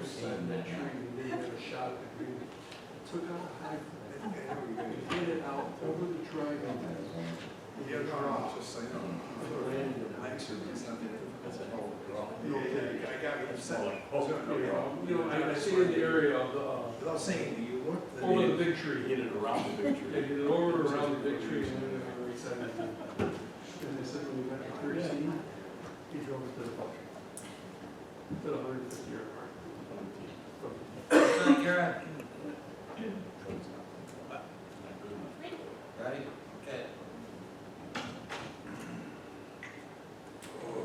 beside that tree, and then got a shot at the green. Took out a high flag and hit it out over the driveway. Yeah, no, just so you know. Landed. It's nothing. That's a hell of a draw. Yeah, I got what you said. I see in the area of Without saying, you looked. over the big tree. Hit it around the big They tree. did it over around the big tree, and then they were excited. And they said when we got to 13, he drove it to the bucket. To the 150-yard mark. Thank you, Karen. Ready? Okay.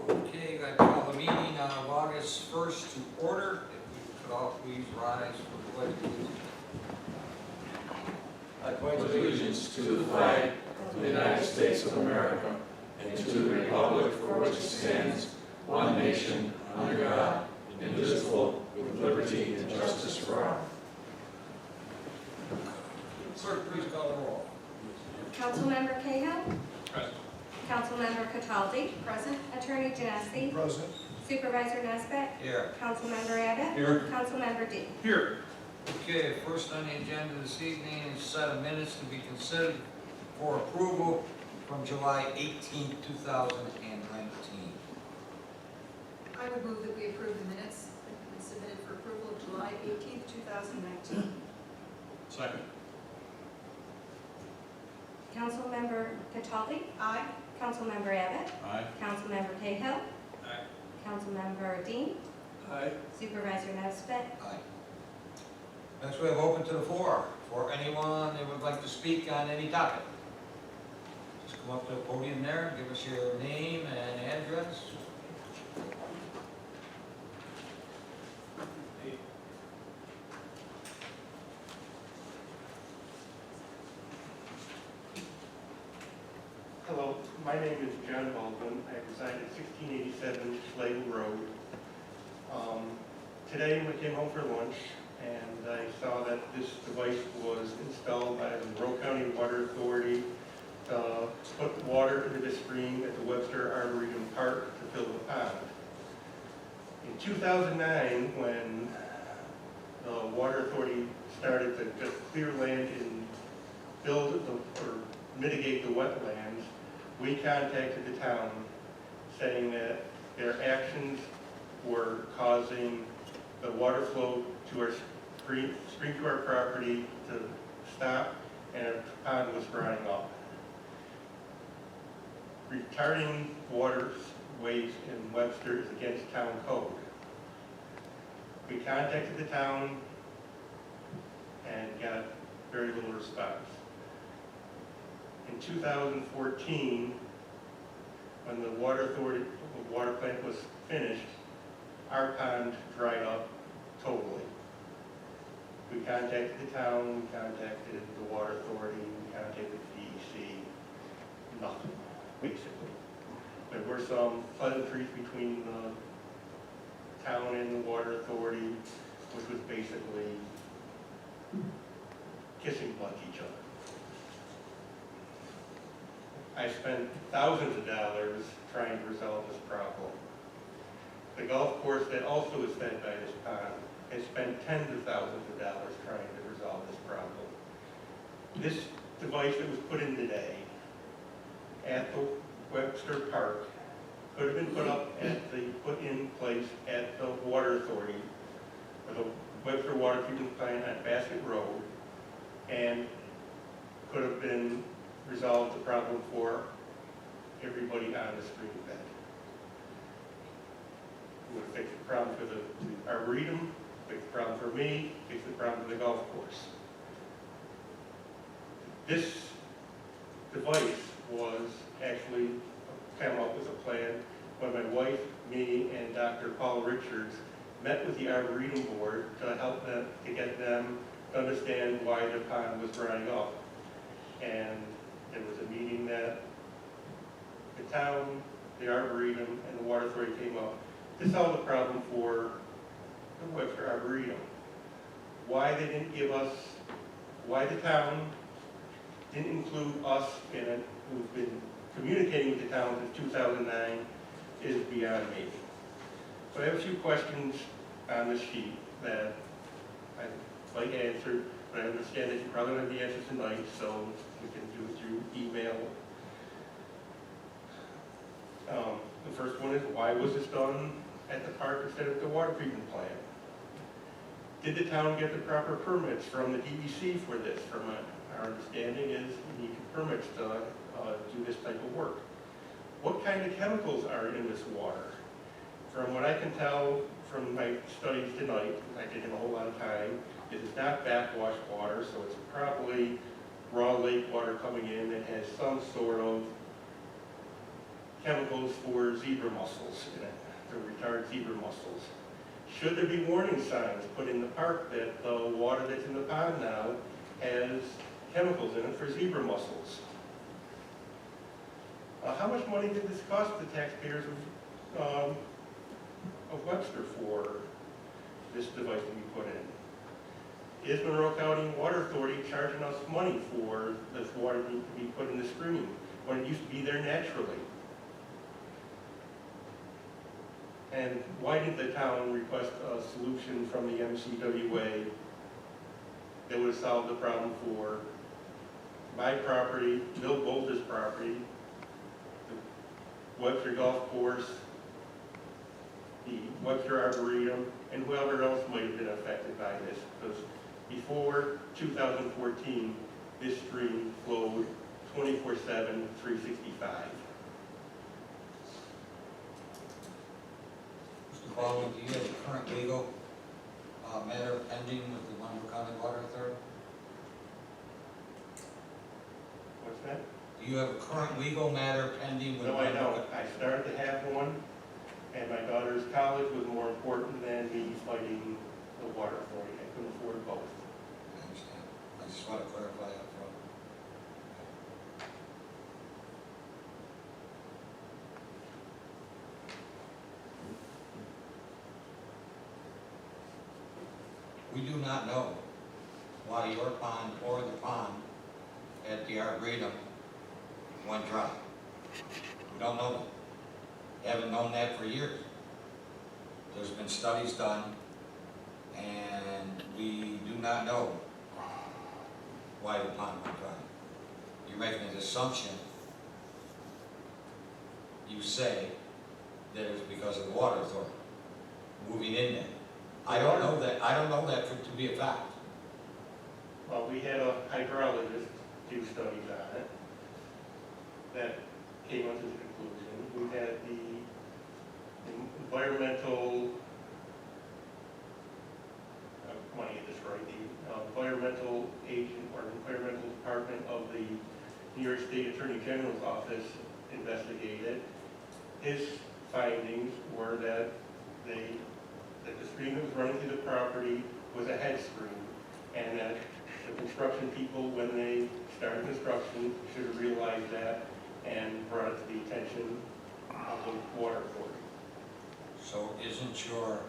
Okay, I call the meeting of August 1st to order. If we could all please rise for the pledge of allegiance. I pledge allegiance to the flag of the United States of America and to the republic for which it stands, one nation, under God, indivisible, with liberty and justice for all. Clerk, please call the roll. Councilmember Cahill. Present. Councilmember Cataldi. Present. Attorney Genesi. Present. Supervisor Nesbitt. Here. Councilmember Abbott. Here. Councilmember Dean. Here. Okay, first on the agenda this evening is set of minutes to be considered for approval from July 18, 2019. I would move that we approve the minutes that have been submitted for approval of July 18th, 2019. Second. Councilmember Cataldi. Aye. Councilmember Abbott. Aye. Councilmember Cahill. Aye. Councilmember Dean. Aye. Supervisor Nesbitt. Aye. Next, we have open to the floor for anyone that would like to speak on any topic. Just come up to the podium there, give us your name and address. Hello, my name is John Baldwin. I reside at 1687 Schlegel Road. Today we came home for lunch and I saw that this device was installed by the Monroe County Water Authority to put water into the stream at the Webster Arboretum Park to fill the pond. In 2009, when the Water Authority started to just clear land and build or mitigate the wetlands, we contacted the town saying that their actions were causing the water flow to our stream to our property to stop and our pond was drying up. Retarding waterways in Webster is against town code. We contacted the town and got very little response. In 2014, when the water plant was finished, our pond dried up totally. We contacted the town, we contacted the water authority, we contacted DEC, nothing, basically. There were some pleasantries between the town and the water authority, which was basically kissing butt each other. I spent thousands of dollars trying to resolve this problem. The golf course that also is fed by this pond has spent tens of thousands of dollars trying to resolve this problem. This device that was put in today at the Webster Park could have been put in place at the Water Authority, or the Webster Water Treatment Plant on Basket Road, and could have been resolved the problem for everybody on the stream bed. It would fix the problem for the Arboretum, fix the problem for me, fix the problem for the golf course. This device was actually came up with a plan when my wife, me, and Dr. Paul Richards met with the Arboretum Board to help them, to get them to understand why the pond was drying up. And there was a meeting that the town, the Arboretum, and the Water Authority came up to solve the problem for the Webster Arboretum. Why they didn't give us, why the town didn't include us in it, who've been communicating with the town since 2009, is beyond me. So I have a few questions on the sheet that I'd like answered, but I understand that you probably don't have the answers tonight, so we can do it through email. The first one is, why was this done at the park instead of the water treatment plant? Did the town get the proper permits from the DEC for this? From our understanding is you need permits to do this type of work. What kind of chemicals are in this water? From what I can tell from my studies tonight, I didn't have a whole lot of time, it is not backwash water, so it's probably raw lake water coming in that has some sort of chemicals for zebra mussels in it, to retard zebra mussels. Should there be warning signs put in the park that the water that's in the pond now has chemicals in it for zebra mussels? How much money did this cost the taxpayers of Webster for this device to be put in? Is Monroe County Water Authority charging us money for this water to be put in the stream when it used to be there naturally? And why did the town request a solution from the MCWA that would have solved the problem for my property, Bill Bolter's property, the Webster Golf Course, the Webster Arboretum, and whoever else might have been affected by this? Because before 2014, this stream flowed 24/7, 365. Mr. Baldwin, do you have a current legal matter pending with the Monroe County Water Authority? What's that? Do you have a current legal matter pending with? No, I don't. I started to have one, and my daughter's college was more important than me fighting the water authority. I couldn't afford both. I understand. I just want to clarify up front. We do not know why your pond or the pond at the Arboretum went dry. We don't know that. Haven't known that for years. There's been studies done, and we do not know why the pond went dry. You're making an assumption. You say that it was because of the water authority moving in there. I don't know that. I don't know that to be a fact. Well, we had a hydrologist do studies on it that came up to the conclusion. We had the environmental, I want to get this right, the environmental agent or environmental department of the New York State Attorney General's office investigated. His findings were that the stream that was running through the property was a head stream, and that the construction people, when they started construction, should have realized that and brought it to the attention of the water authority. So isn't your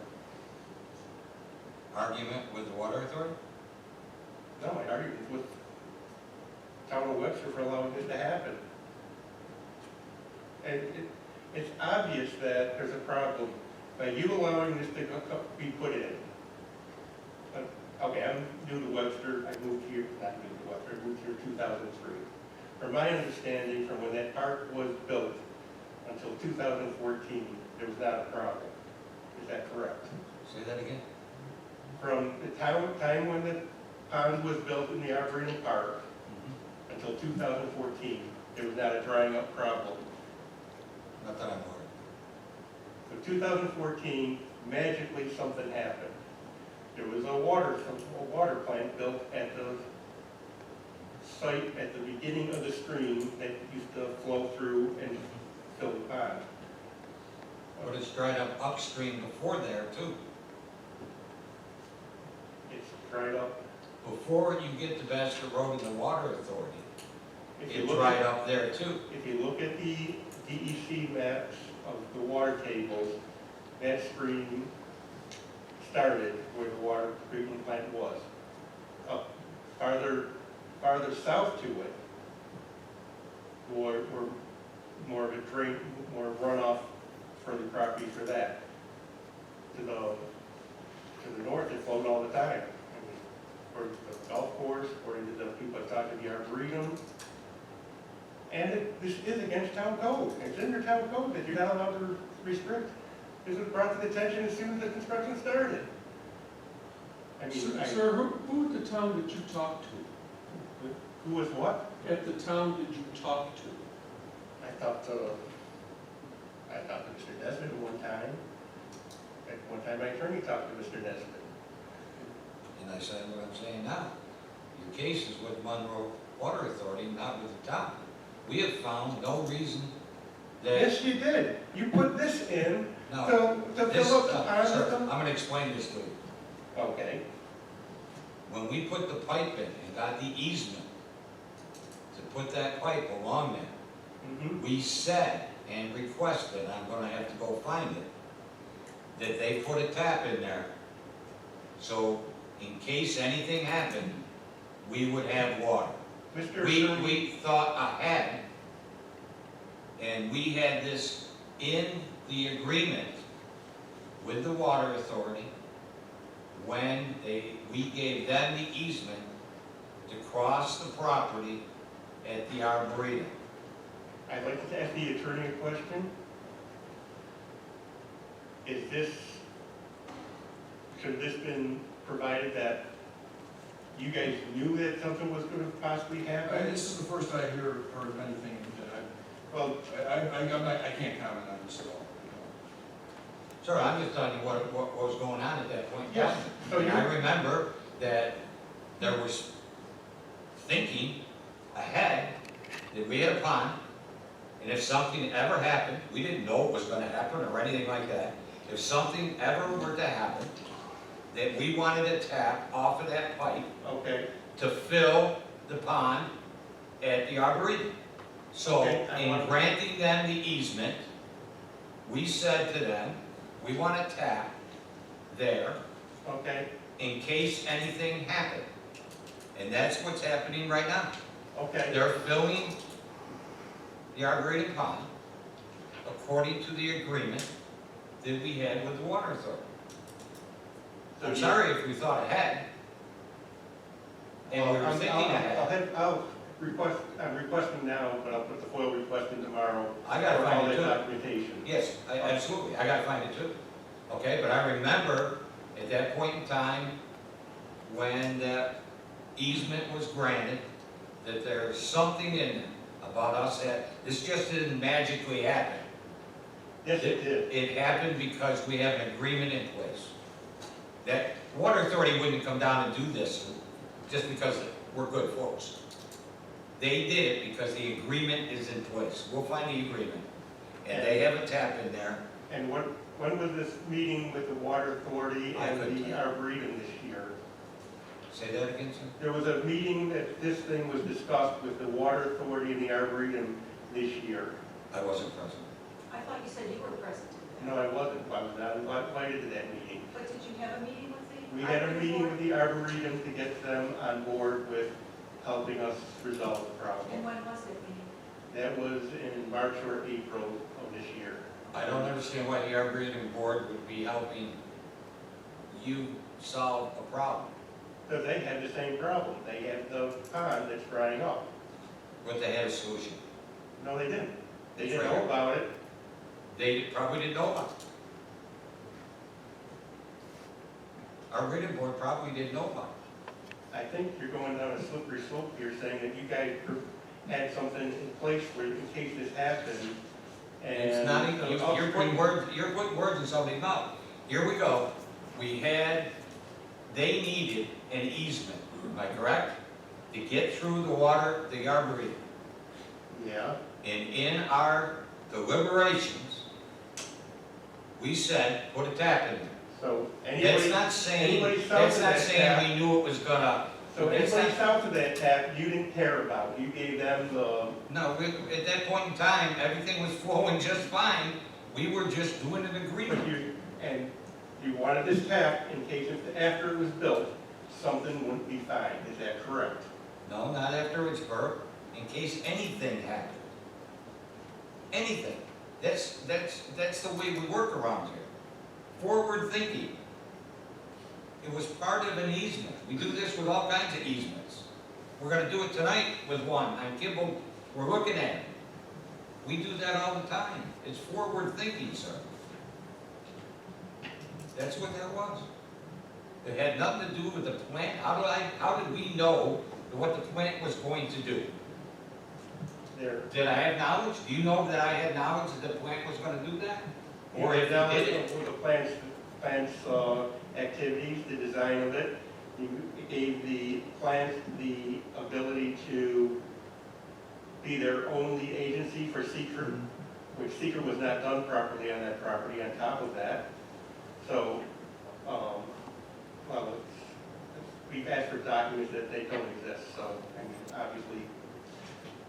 argument with the water authority? No, I argued with town of Webster for allowing this to happen. And it's obvious that there's a problem by you allowing this to be put in. Okay, I'm new to Webster. I moved here, not new to Webster, I moved here in 2003. From my understanding, from when that park was built until 2014, there was not a problem. Is that correct? Say that again? From the time when the pond was built in the Arboretum Park until 2014, there was not a drying up problem. Not that I'm aware. So 2014, magically something happened. There was a water plant built at the site at the beginning of the stream that used to flow through and fill the pond. But it's dried up upstream before there too. It's dried up. Before you get to Basket Road and the Water Authority, If you it look dried at, up there too. if you look at the DEC maps of the water tables, that stream started where the water treatment plant was. Up farther south to it, were more of a drain, more runoff for the property for that. To the against town code. It's in your town code that you're not allowed to restrict. This was brought to the attention as soon as the construction started. I mean, Sir, who at the town did you talk to? who was what? At the town did you talk to? I talked to Mr. Nesbitt one time. At one time, my attorney talked to Mr. Nesbitt. And I said what I'm saying now. Your case is with Monroe Water Authority, not with the town. We have found no reason that. Yes, you did. You put this in No, to this, fill up the pond sir, with I'm them? gonna explain this to you. Okay. When we put the pipe in and got the easement to put that pipe along there, Mm-hmm. we said and requested, I'm gonna have to go find it, that they put a tap in there. So in case anything happened, we would have water. Mr. We Attorney, thought ahead, and we had this in the agreement with the water authority when we gave them the easement to cross the property at the Arboretum. I'd like to ask the attorney a question. Should this been provided that you guys knew that something was going to possibly happen? This is the first I heard of anything that Well, I can't comment on this at all. Sir, I'm just telling you what was going on at that point in yes, time. so And I you, remember that there was thinking ahead that we had a pond, and if something ever happened, we didn't know it was gonna happen or anything like that. If something ever were to happen, that we wanted a tap off of that pipe okay, to fill the pond at the Arboretum. So Okay, I in want- granting them the easement, we said to them, we want a tap there okay, in case anything happened. And that's what's happening right now. okay. They're filling the Arboretum pond according to the agreement that we had with the water authority. So I'm you- sorry if we thought ahead. And we were I'm- thinking I'll- ahead. I'm requesting now, but I'll put the FOIL request in tomorrow. I gotta for all find it that too. documentation. Yes, absolutely, I gotta find it too. Okay, but I remember at that point in time, when that easement was granted, that there's something in it about us that, this just didn't magically happen. Yes, it did. It happened because we have an agreement in place. That water authority wouldn't come down and do this just because we're good folks. They did it because the agreement is in place. We'll find the agreement. And they have a tap in there. And when was this meeting with the water authority I couldn't and the tell. Arboretum this year? Say that again, sir? There was a meeting that this thing was discussed with the water authority and the Arboretum this year. I wasn't present. I thought you said you were present to No, that. I wasn't. I was not invited to that meeting. But did you have a meeting with the? We had a Arboretum meeting board? with the Arboretum to get them on board with helping us resolve the And problem. when was it meeting? That was in March or April of this year. I don't understand why the Arboretum Board would be helping you solve a problem. So they had the same problem. They had the pond that's drying up. But they had a solution. No, they didn't. They It's didn't right know here. about it. They probably didn't know about it. Arboretum Board probably didn't know about it. I think you're going down a slippery slope here, saying that you guys had something in place for in case this happened. And It's not, even- the you're putting words in somebody's mouth. Here we go. They needed an easement, am I correct? To get through the water, the Arboretum. Yeah, And in our deliberations, we said, put a tap in there. so That's anybody, not saying, anybody south that's of not that saying tap- we knew it was gonna, so that's anybody not, south of that tap, you didn't care about. You gave them the, no, at that point in time, everything was flowing just fine. We were just doing an but agreement. you wanted this tap in case after it was built, something wouldn't be fine. Is that correct? No, not after it's burnt, in case anything happened. Anything. That's the way we work around here. Forward thinking. It was part of an easement. We do this with all kinds of easements. We're gonna do it tonight with one on Kimball. We're looking at it. We do that all the time. It's forward thinking, sir. That's what that was. It had nothing to do with the plant. How did we know what the plant was going to do? There. Did I have knowledge? Do you know that I had knowledge that the plant was gonna do that? Or if now you did it? with the plant's activities, the design of it, you gave the plant the ability to be their only agency for seeker, which seeker was not done properly on that property on top of that. So, we've asked for documents that they don't exist, so, I mean, obviously,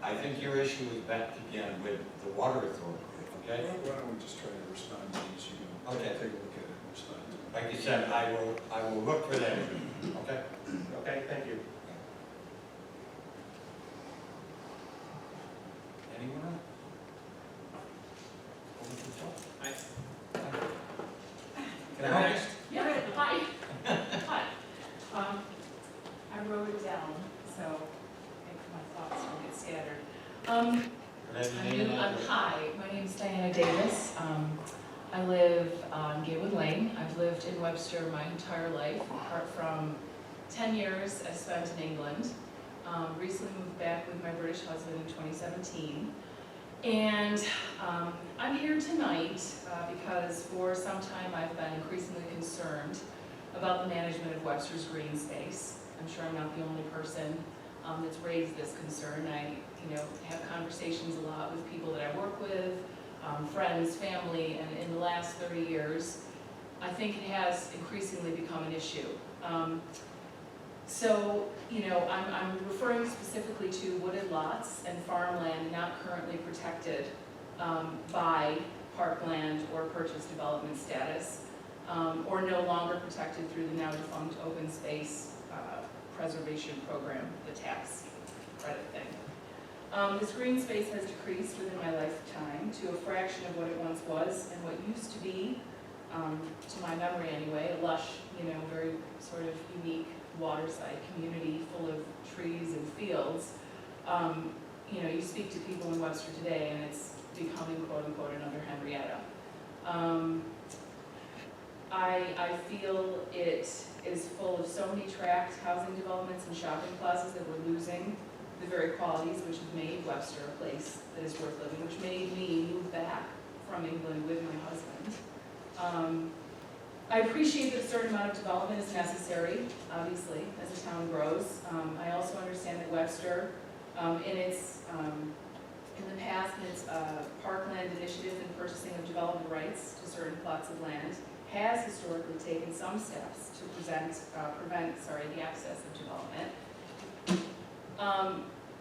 I think your issue is back again with the water authority, okay? Why don't we just try to respond to these, you can Okay. take a look at it and respond to it. Like you said, I will look for that, okay? okay, thank you. Anyone else? Over to Joe. Can I help you? Yeah, hi. Hi. I wrote it down, so my thoughts don't get scattered. Can I have your name and address? Hi, my name's Diana Davis. I live on Gaywood Lane. I've lived in Webster my entire life, apart from 10 years I spent in England. Recently moved back with my British husband in 2017. And I'm here tonight because for some time I've been increasingly concerned about the management of Webster's green space. I'm sure I'm not the only person that's raised this concern. I, have conversations a lot with people that I work with, friends, family, and in the last 30 years, I think it has increasingly become an issue. So, I'm referring specifically to wooded lots and farmland not currently protected by parkland or purchase development status, or no longer protected through the now defunct open space preservation program, the tax credit thing. This green space has decreased within my lifetime to a fraction of what it once was, and what used to be, to my memory anyway, a lush, very sort of unique waterside community full of trees and fields. You speak to people in Webster today and it's becoming quote unquote another Henrietta. I feel it is full of so many tract housing developments and shopping plazas that we're losing the very qualities which have made Webster a place that is worth living, which made me move back from England with my husband. I appreciate that a certain amount of development is necessary, obviously, as the town grows. I also understand that Webster, in the past, in its parkland initiative and purchasing of development rights to certain plots of land, has historically taken some steps to prevent the access of development.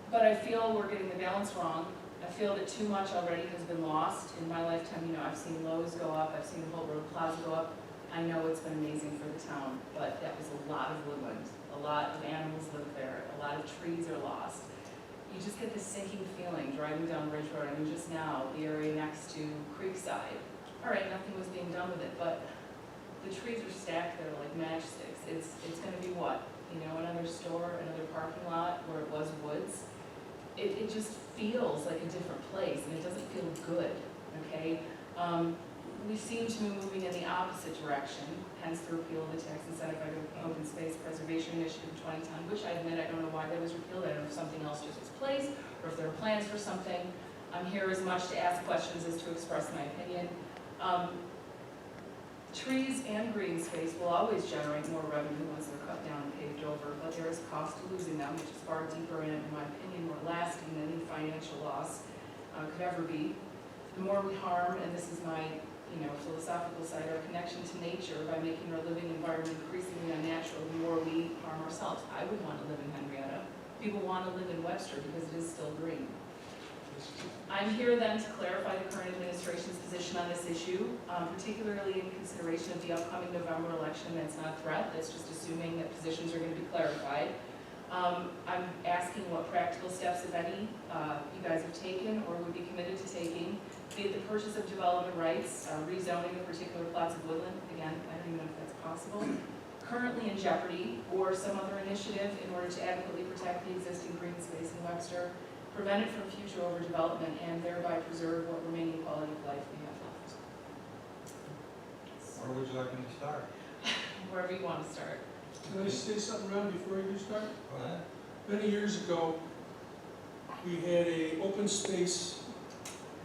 But I feel we're getting the balance wrong. I feel that too much already has been lost. In my lifetime, I've seen Lowe's go up, I've seen the Holt Road Plaza go up. I know it's been amazing for the town, but that was a lot of woodland. A lot of animals live there. A lot of trees are lost. You just get this sinking feeling driving down Ridge Road. I mean, just now, the area next to Creekside. All right, nothing was being done with it, but the trees are stacked there like matchsticks. It's going to be what? Another store, another parking lot where it was woods. It just feels like a different place, and it doesn't feel good, okay? We seem to be moving in the opposite direction, hence the repeal of the tax incentive open space preservation initiative in 2010, which I admit I don't know why that was repealed. I don't know if something else just its place, or if there are plans for something. I'm here as much to ask questions as to express my opinion. Trees and green space will always generate more revenue once they're cut down and paved over, but there is a cost to losing them, which is far deeper and, in my opinion, more lasting than any financial loss could ever be. The more we harm, and this is my philosophical side, our connection to nature by making our living environment increasingly unnatural, the more we harm ourselves. I would want to live in Henrietta. People want to live in Webster because it is still green. I'm here then to clarify the current administration's position on this issue, particularly in consideration of the upcoming November election. That's not a threat, that's just assuming that positions are going to be clarified. I'm asking what practical steps, if any, you guys have taken or would be committed to taking, be it the purchase of development rights, rezoning of particular plots of woodland, again, I don't even know if that's possible, currently in jeopardy, or some other initiative in order to adequately protect the existing green space in Webster. prevent it from future overdevelopment, and thereby preserve what remaining quality of life we have left. Where would you like me to start? Wherever you want to start. Can I say something, Ron, before you start? Go ahead. Many years ago, we had a open space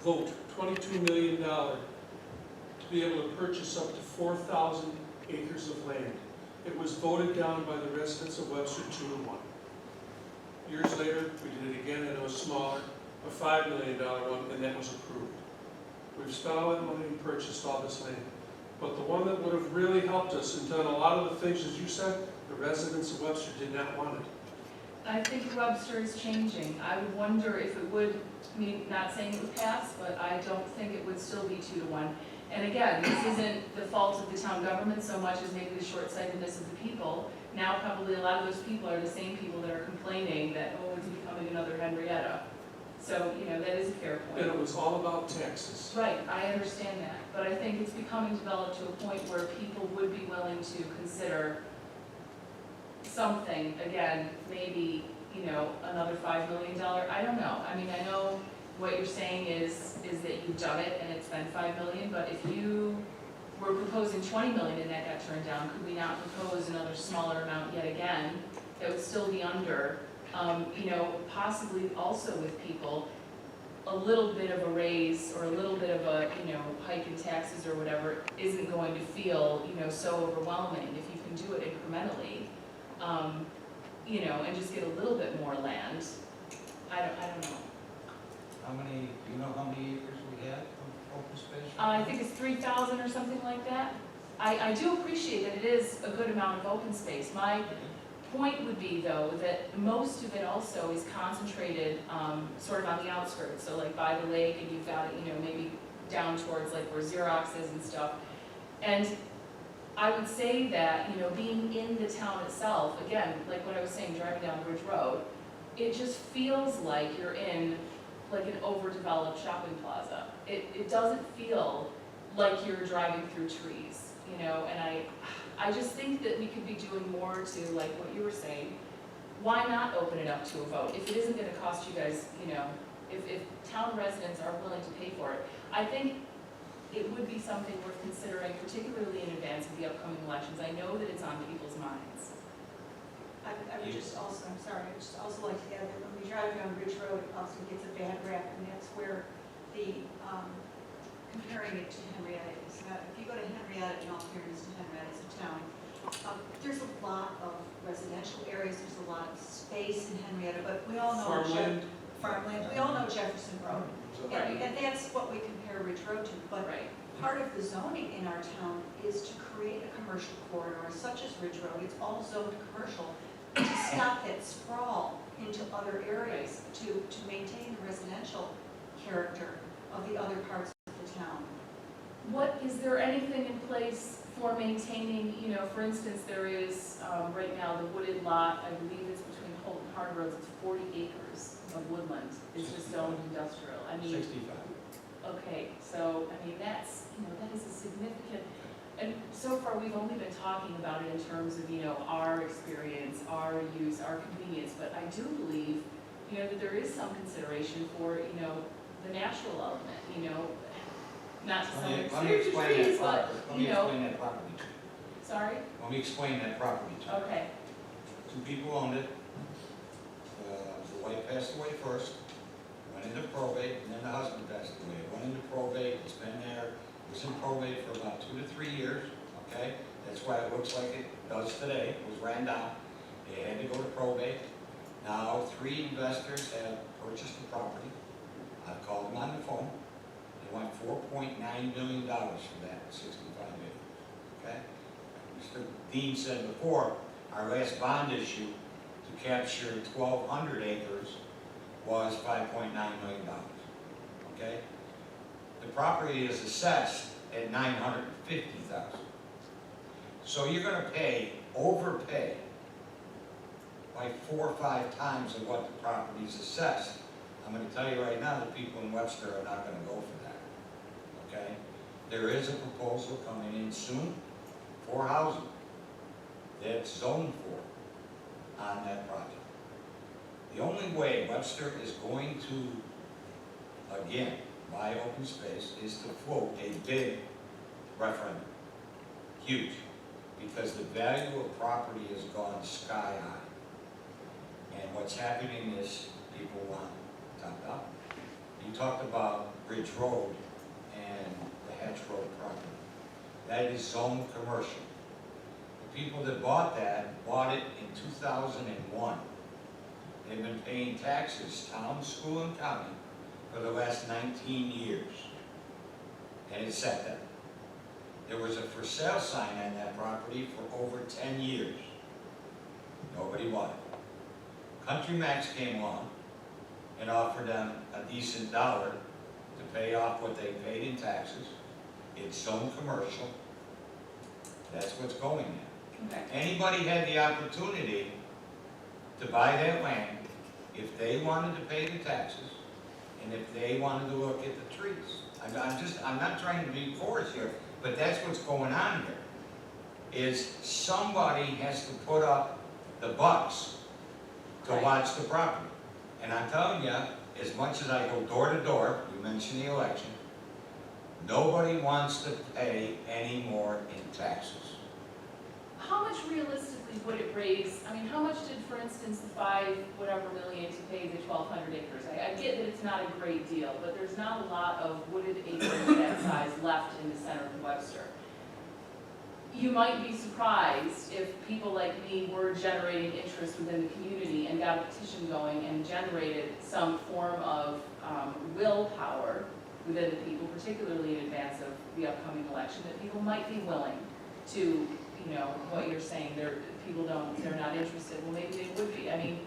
vote, $22 million, to be able to purchase up to 4,000 acres of land. It was voted down by the residents of Webster 2-1. Years later, we did it again, and it was smaller, a $5 million one, and that was approved. We've spent all that money and purchased all this land. But the one that would have really helped us and done a lot of the things, as you said, the residents of Webster did not want it. I think Webster is changing. I would wonder if it would, I mean, not saying it would pass, but I don't think it would still be 2-1. And again, this isn't the fault of the town government so much as maybe the short-sightedness of the people. Now probably a lot of those people are the same people that are complaining that, oh, it's becoming another Henrietta. So, you know, that is a fair point. And it was all about taxes. Right, I understand that, but I think it's becoming developed to a point where people would be willing to consider something, again, maybe, you know, another $5 million, I don't know. I mean, I know what you're saying is that you've done it and it's been $5 million, but if you were proposing $20 million and that got turned down, could we not propose another smaller amount yet again that would still be under, you know, possibly also with people, a little bit of a raise or a little bit of a, you know, hike in taxes or whatever isn't going to feel, you know, so overwhelming if you can do it incrementally, you know, and just get a little bit more land. I don't know. How many, do you know how many acres we had of open space? I think it's 3,000 or something like that. I do appreciate that it is a good amount of open space. My point would be, though, that most of it also is concentrated sort of on the outskirts, so like by the lake, and you've got it, you know, maybe down towards like where Xerox is and stuff. And I would say that, you know, being in the town itself, again, like what I was saying, driving down Ridge Road, it just feels like you're in like an overdeveloped shopping plaza. It doesn't feel like you're driving through trees, you know, and I just think that we could be doing more to, like what you were saying, why not open it up to a vote? If it isn't gonna cost you guys, you know, if town residents are willing to pay for it, I think it would be something worth considering, particularly in advance of the upcoming elections. I know that it's on people's minds. I would just also, I'm sorry, I would just also like to add that when we drive down Ridge Road, it also gets a bad rap, and that's where the, comparing it to Henrietta is. If you go to Henrietta, in all fairness to Henrietta as a town, there's a lot of residential areas, there's a lot of space in Henrietta, but we all know. Farmland, we all know Jefferson Road. And that's what we compare Ridge Road to, but part of the zoning in our town is to create a commercial corridor such as Ridge Road. It's all zoned commercial to stop that sprawl into other areas, to maintain the residential character of the other parts of the town. What, is there anything in place for maintaining, you know, for instance, there is right now the wooded lot, I believe it's between Holt and Hard Roads, it's 40 acres of woodland. It's just zoned industrial. I mean, 65. okay, so, I mean, that's, you know, that is a significant, and so far we've only been talking about it in terms of, you know, our experience, our use, our convenience, but I do believe, you know, that there is some consideration for, you know, the natural element, you know, not to some Let me explain that trees, but, property. Let me you know. explain that property to you. Sorry? Let me explain that property to you. Okay, Two people owned it. The wife passed away first, went into probate, and then the husband passed away. It went into probate, it's been there, it was in probate for about 2 to 3 years, okay? That's why it looks like it does today, it was ran down. They had to go to probate. Now, 3 investors have purchased the property. I've called them on the phone. They want $4.9 million for that 65 acres, okay? Mr. Dean said before, our last bond issue to capture 1,200 acres was $5.9 million, okay? The property is assessed at $950,000. So you're gonna overpay like 4 or 5 times of what the property is assessed. I'm gonna tell you right now, the people in Webster are not gonna go for that, okay? There is a proposal coming in soon for housing that's zoned for on that project. The only way Webster is going to, again, buy open space is to float a big referendum. Huge. Because the value of property has gone sky high. And what's happening is people want top dollar. You talked about Ridge Road and the Hatch Road property. That is zoned commercial. The people that bought that bought it in 2001. They've been paying taxes, town, school, and county, for the last 19 years. And it's sat there. There was a for sale sign on that property for over 10 years. Nobody bought it. Country Max came along and offered them a decent dollar to pay off what they paid in taxes. It's zone commercial. That's what's going there. Okay. Anybody had the opportunity to buy that land if they wanted to pay the taxes and if they wanted to look at the trees. I'm not trying to be coarse here, but that's what's going on here. Is somebody has to put up the bucks to Right. watch the property. And I'm telling you, as much as I go door to door, you mentioned the election, nobody wants to pay any more in taxes. How much realistically would it raise, I mean, how much did, for instance, the whatever million to pay the 1,200 acres? I get that it's not a great deal, but there's not a lot of wooded acres that size left in the center of Webster. You might be surprised if people like me were generating interest within the community and got a petition going and generated some form of willpower within the people, particularly in advance of the upcoming election, that people might be willing to, what you're saying, they're not interested. Well, maybe they would be. I mean,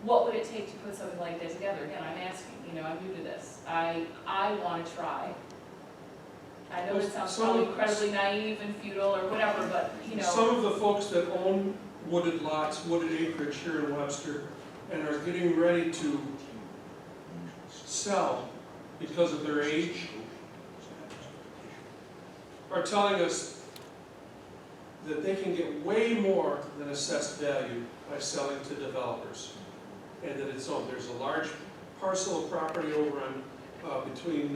what would it take to put something like that together? Again, I'm asking, I'm new to this. I want to try. I know it sounds probably incredibly naive and futile or whatever, but, Some of the folks that own wooded lots, wooded acreage here in Webster, and are getting ready to sell because of their age, are telling us that they can get way more than assessed value by selling to developers, and that it's owned. There's a large parcel of property over on, between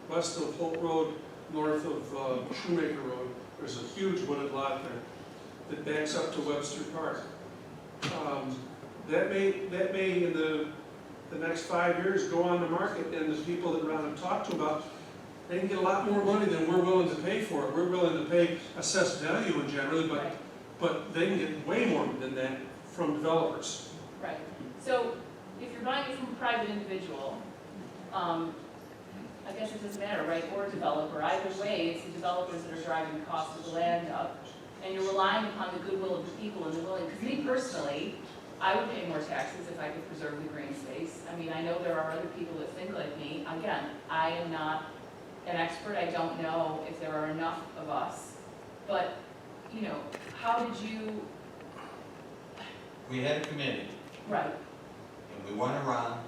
west of Holt Road, north of Shoemaker Road. There's a huge wooded lot there that backs up to Webster Park. That may in the next 5 years go on the market, and the people that Ron talked to about, they can get a lot more money than we're willing to pay for it. We're willing to pay assessed value in generally, right, but they can get way more than that from developers. right. So if you're buying it from a private individual, I guess it doesn't matter, right, or a developer. Either way, it's the developers that are driving the cost of the land up, and you're relying upon the goodwill of the people and the willing. Because me personally, I would pay more taxes if I could preserve the green space. I mean, I know there are other people that think like me. Again, I am not an expert. I don't know if there are enough of us. But, how did you, We had a committee, right, and we went around,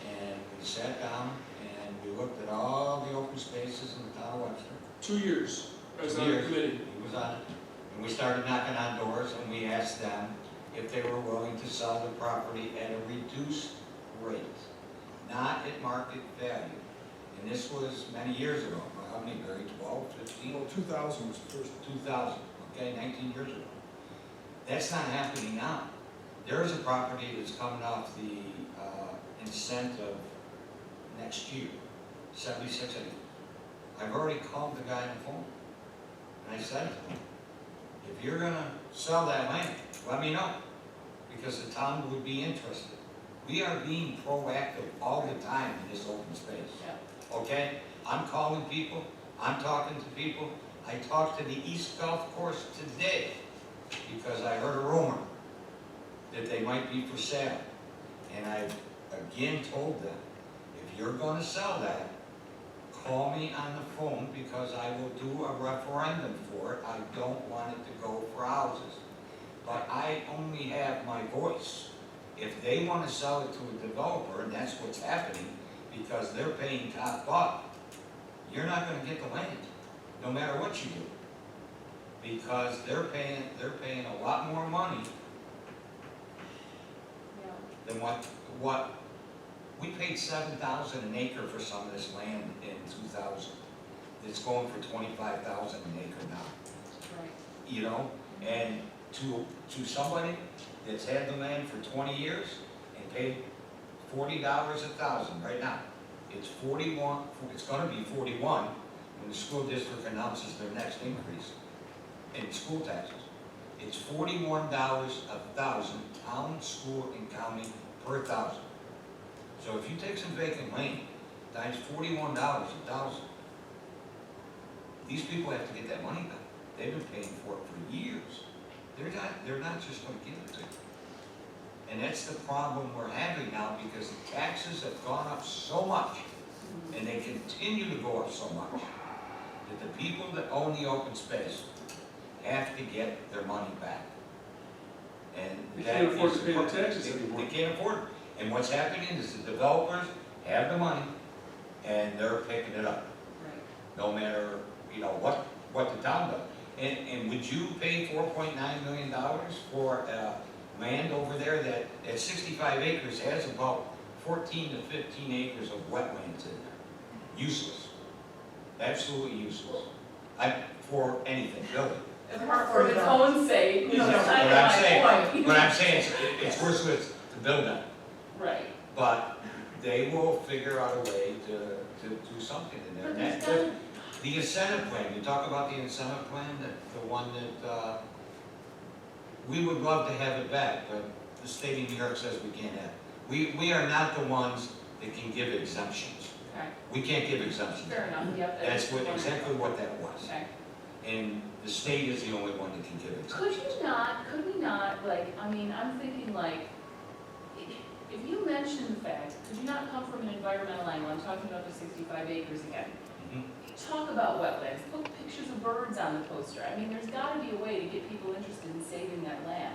and we sat down, and we looked at all the open spaces in the town of Webster. 2 years, I was 2 on the years. committee. He was on it, and we started knocking on doors, and we asked them if they were willing to sell the property at a reduced rate, not at market value. And this was many years ago. How many, Barry? 12, 15? Well, 2000 was the first. 2000, okay, 19 years ago. That's not happening now. There is a property that's coming off the incentive next year, 76 acres. I've already called the guy on the phone, and I said to him, if you're gonna sell that land, let me know, because the town would be interested. We are being proactive all the time in this open space. yeah, Okay? I'm calling people, I'm talking to people. I talked to the East Golf Course today because I heard a rumor that they might be for sale. And I again told them, if you're gonna sell that, call me on the phone because I will do a referendum for it. I don't want it to go for houses. But I only have my voice. If they want to sell it to a developer, and that's what's happening, because they're paying top buck, you're not gonna get the land, no matter what you do. Because they're paying a lot more money yeah. than what, we paid $7,000 an acre for some of this land in 2000. It's going for $25,000 an acre now, Right. you know? And to somebody that's had the land for 20 years and paid $40 a thousand right now, it's 41, it's gonna be 41 when the school district announces their next increase in school taxes. It's $41 a thousand, town, school, and county per thousand. So if you take some vacant land, times $41 a thousand, these people have to get that money back. They've been paying for it for years. They're not just gonna give it to you. And that's the problem we're having now, because the taxes have gone up so much, and they continue to go up so much, that the people that own the open space have to get their money back. And They that can't afford is to pay the the- taxes anymore. They can't afford it. And what's happening is the developers have the money, and they're picking it up, Right. no matter, you know, what the town does. And would you pay $4.9 million for land over there that at 65 acres has about 14 to 15 acres of wetlands in there? Useless. Absolutely useless. For anything, really. For its own sake, which is kind of my point. But I'm saying it's worthless to build on. Right. But they will figure out a way to do something in there. But And there's that- gotta- The incentive plan, you talk about the incentive plan, the one that, we would love to have it back, but the state of New York says we can't have it. We are not the ones that can give exemptions. Okay, We can't give exemptions. fair enough, yep. That's exactly what that was. Okay. And the state is the only one that can give exemptions. Could we not, like, I mean, I'm thinking like, if you mention the fact, could you not come from an environmental angle, I'm talking about the 65 acres again. Mhm. Talk about wetlands, put pictures of birds on the poster. I mean, there's gotta be a way to get people interested in saving that land.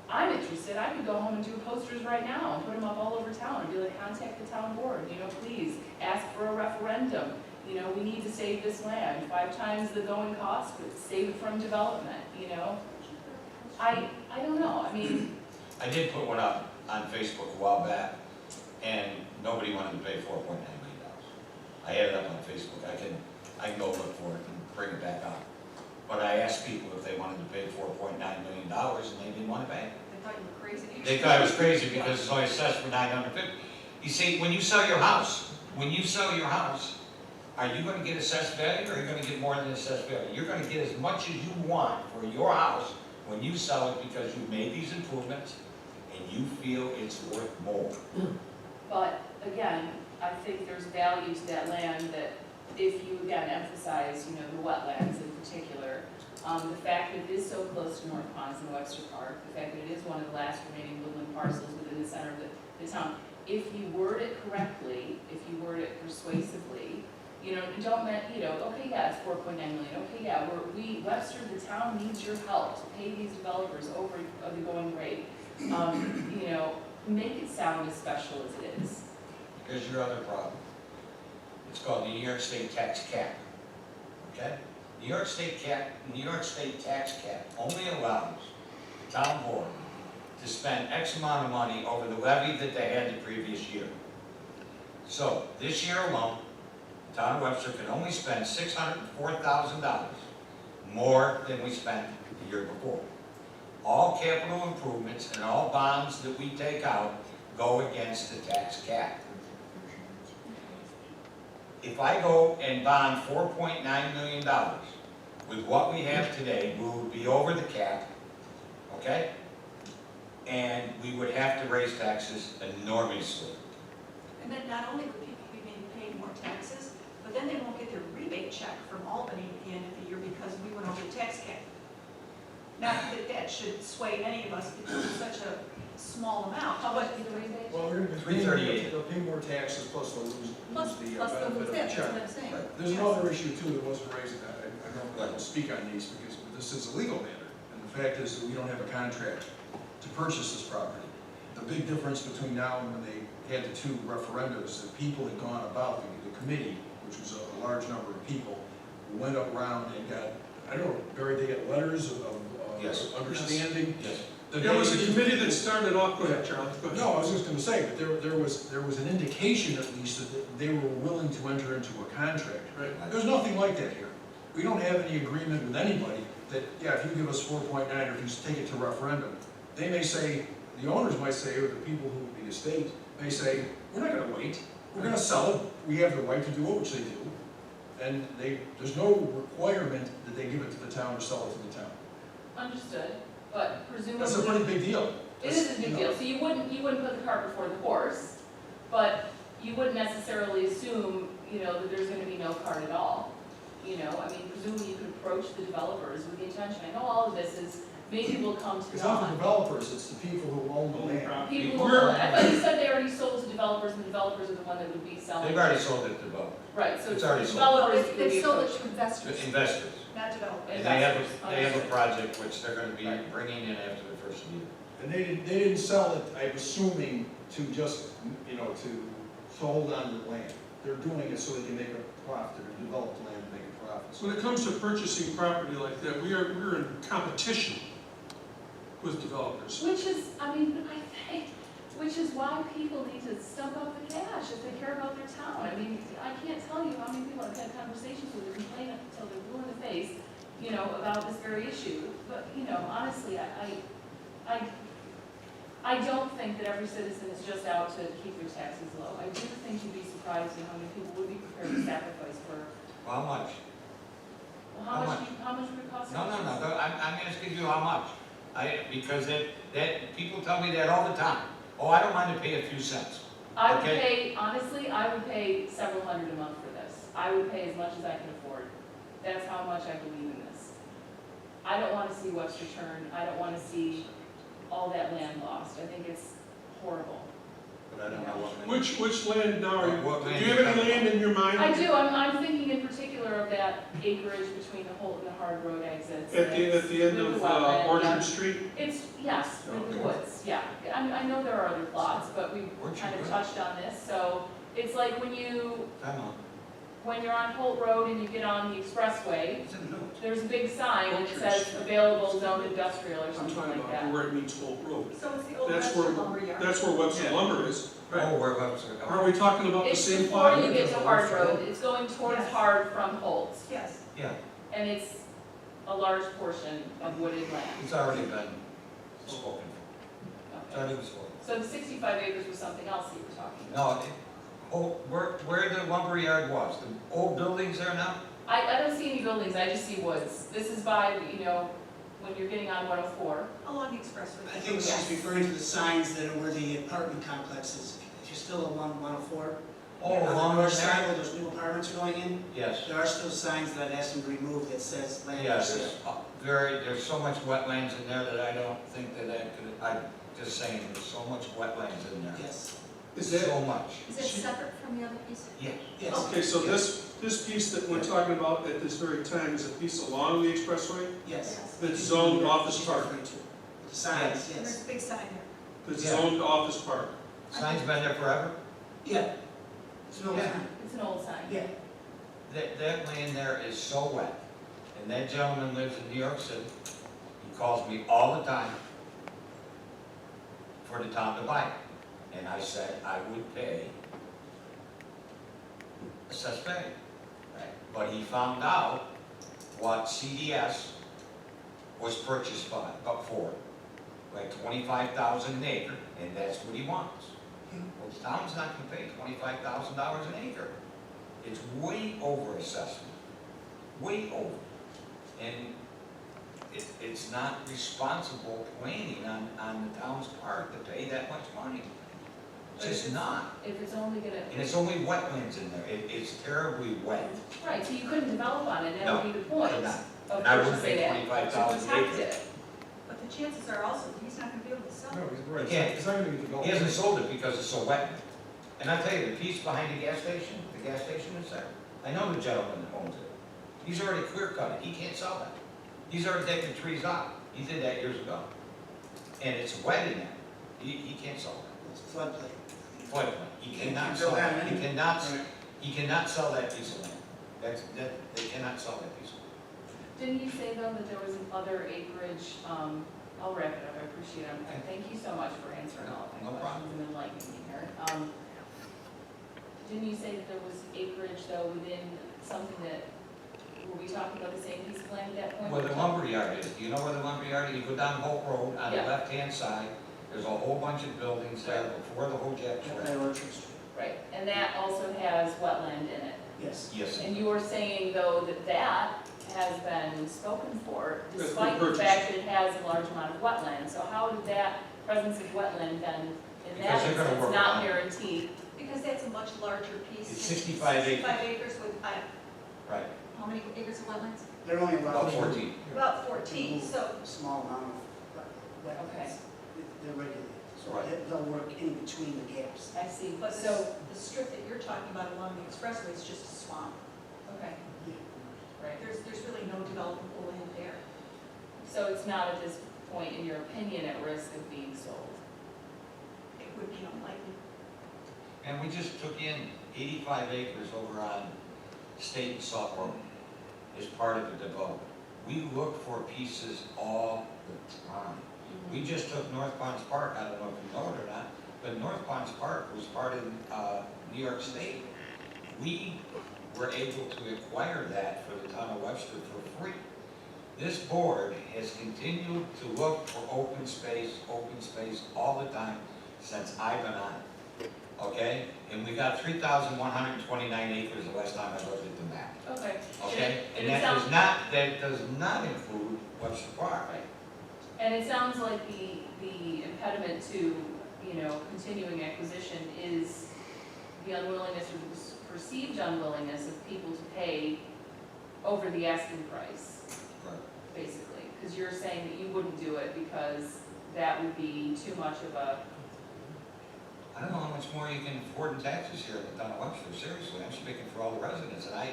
I'm interested, I could go home and do posters right now and put them up all over town and be like, contact the town board, you know, please, ask for a referendum. You know, we need to save this land, 5 times the going cost, but save it from development, you know? I don't know, I mean, I did put one up on Facebook a while back, and nobody wanted to pay $4.9 million. I had it up on Facebook, I can go look for it and bring it back up. But I asked people if they wanted to pay $4.9 million, and they didn't want to pay. They thought you were crazy. They thought it was crazy because it's only assessed for $950. You see, when you sell your house, are you gonna get assessed value, or are you gonna get more than assessed value? You're gonna get as much as you want for your house when you sell it, because you've made these improvements and you feel it's worth more. but again, I think there's value to that land that if you again emphasize, you know, the wetlands in particular, the fact that it is so close to North Ponds and Webster Park, the fact that it is one of the last remaining woodland parcels within the center of the town. If you word it correctly, if you word it persuasively, you know, don't you know, okay, yeah, it's 4.9 million, okay, yeah, Webster, the town needs your help to pay these developers over the going rate. You know, make it sound as special as it is. Here's your other problem. It's called the New York State tax cap, okay? New York State tax cap only allows the town board to spend X amount of money over the levy that they had the previous year. So, this year alone, the town of Webster can only spend $604,000 more than we spent the year before. All capital improvements and all bonds that we take out go against the tax cap. If I go and bond $4.9 million with what we have today, we would be over the cap, okay? And we would have to raise taxes enormously. And then not only would people be paying more taxes, but then they won't get their rebate check from Albany at the end of the year because we went over the tax cap. Not that that should sway any of us because it's such a small amount. How much is the rebate? Well, they're gonna be $338. they'll pay more taxes, plus they'll lose Plus the they'll benefit lose of that, the that's check. what I'm saying. Right. There's another issue too that wasn't raised, and I don't want to speak on these because this is a legal matter. And the fact is that we don't have a contract to purchase this property. The big difference between now and when they had the 2 referendums, that people had gone about, the committee, which was a large number of people, went around and got, I don't know, Barry, they got letters of Yes. understanding. Yes. There was a committee that started off, go ahead, Charlie, go ahead. No, I was just gonna say, but there was an indication at least that they were willing to enter into a contract. Right. There's nothing like that here. We don't have any agreement with anybody that, yeah, if you give us 4.9 or if you take it to referendum, they may say, the owners might say, or the people who, the estate, may say, we're not gonna wait. We're gonna sell it. We have the right to do it, which they do. And there's no requirement that they give it to the town or sell it to the town. Understood, but presumably. That's a pretty big deal. It is a big deal, so you wouldn't put the cart before the horse, but you wouldn't necessarily assume, that there's gonna be no cart at all. I mean, presumably you could approach the developers with the intention, I know all of this is, maybe we'll come to It's not the naught. developers, it's the people who own the land. People who, I thought you said they already sold to developers, and the developers are the one that would be selling. They've already sold it to developers, Right, so It's already sold. developers would be They sold it approached. to investors, investors. not developers. And they have a project which they're gonna be bringing in after the first year. And they didn't sell it, I'm assuming, to just, to hold on to the land. They're doing it so they can make a profit, or develop the land and make a profit. So when it comes to purchasing property like that, we're in competition with developers. Which is, I think, which is why people need to stump up the cash if they care about their town. I mean, I can't tell you how many people I've had conversations with who complain until they're blue in the face, about this very issue. But, honestly, I don't think that every citizen is just out to keep their taxes low. I do think you'd be surprised at how many people would be prepared to sacrifice for, How much? well, How much? how much would it cost? No, I'm asking you how much. Because that, people tell me that all the time. Oh, I don't mind to pay a few cents. I would Okay. pay, honestly, I would pay several hundred a month for this. I would pay as much as I can afford. That's how much I believe in this. I don't want to see Webster turn. I don't want to see all that land lost. I think it's horrible. But I don't know what. Which land now are you, What land do you have any you talking land in your mind? I do, I'm thinking in particular of that acreage between the Holt and the Hard Road exits. At the end With of the wetland, Orchard yeah. Street? It's, yes, with the Okay. woods, yeah. I know there are other plots, but we Orchard kind of Road. touched on this. So it's like when you're on Holt Road and you get on the expressway, It's in the notes. there's a big sign that Orchard says Street. available zone industrial or I'm something talking like about that. where it meets Holt Road. So it's the old That's Webster where, lumberyard. that's where Webster Yeah. Lumber is. Oh, where Webster. Aren't we talking about the It's same before plot? you get to Hard Road, it's going towards Yes. Hard from Holt, Yes. Yeah, and it's a large portion of wooded land. it's already been spoken for. It's Okay. already been spoken. So the 65 acres was something else that you were talking about? No, where the lumberyard was, the old buildings there now? I don't see any buildings, I just see woods. This is by, when you're getting on 104. Along the expressway. I think she's referring to the signs that are where the apartment complexes. If you're still along 104. Oh, on the along north there? side where those new apartments are going in, Yes. there are still signs that I'd asked them to remove that says land for Yes, sale. there's so much wetlands in there that I don't think that could, I'm just saying, there's so much wetlands in there. Yes, Is that, So much. Is it separate from the other piece? Yes. yes. okay, so this piece that we're talking about at this very time is a piece along the expressway Yes. that's zoned office She's park. referring to. The signs, And there's yes. a big sign there. That's Yeah. zoned office park. Sign's been there forever? Yeah. It's an old Yeah. sign. It's an old sign. Yeah. That land there is so wet, and that gentleman lives in New York City. He calls me all the time for the town to buy it. And I said I would pay assessed value. But he found out what CDS was purchased by, up for, like 25,000 an acre, and that's what he wants. Well, the town's not gonna pay $25,000 an acre. It's way over assessment, way over. And it's not responsible planning on the town's part to pay that much money. It's just not. If it's only gonna. And it's only wetlands in there. It's terribly wet. Right, so you couldn't develop on it, that No, would be the point could not. of And I wouldn't purchasing pay it, to 25,000 protect acres. it. But the chances are also, he's not gonna be able to sell No, it. he's right. Yeah. It's not gonna be developed. He hasn't sold it because it's so wet. And I tell you, the piece behind the gas station is there. I know the gentleman that owns it. He's already clear cut it. He can't sell that. He's already taken the trees out. He did that years ago. And it's wet in there. He can't sell that. It's floodplain. Floodplain. He Can't cannot build sell that that. in. He cannot sell that piece of land. They cannot sell that piece of land. Didn't you say though that there was other acreage, I'll wrap it up, I appreciate it. Thank you so much for answering all of No my problem. questions and enlightening me here. Didn't you say that there was acreage though within something that, were we talking about the same piece of land at that point? Where the lumberyard is, do you know where the lumberyard is? You go down Hope Road on the Yeah. left-hand side, there's a whole bunch of buildings there before the whole Jack By Trail. Orchard Street. Right, and that also has wetland in it. Yes. Yes, And you were saying though that that has been spoken for That's been despite the purchased. fact that it has a large amount of wetland. So how did that presence of wetland then, in that Because they're gonna instance, work not on it. guaranteed? Because that's a much larger piece. It's 65 acres. 65 acres with, right, how many acres of wetlands? They're only about allowed 14. About 14, so, a small amount of wetlands. They're regulated, so Right. they'll work in between the gaps. I see, but so, the strip that you're talking about along the expressway is just a swamp. okay, right. There's really no developable land there. So it's not at this point, in your opinion, at risk of being sold? It would be unlikely. And we just took in 85 acres over on State and Salt Road as part of the development. We look for pieces all the time. We just took North Ponds Park, I don't know if you know it or not, but North Ponds Park was part of New York State. We were able to acquire that for the town of Webster for free. This board has continued to look for open space all the time since I've been on it. Okay? And we got 3,129 acres the last time I looked at the map. Okay. Okay? And And it that sounds- does not include Webster Park. Right. And it sounds like the impediment to, continuing acquisition is the unwillingness or perceived unwillingness of people to pay over the asking price, Right. basically. Because you're saying that you wouldn't do it because that would be too much of a, I don't know how much more you can afford in taxes here at the town of Webster, seriously, I'm speaking for all the residents, and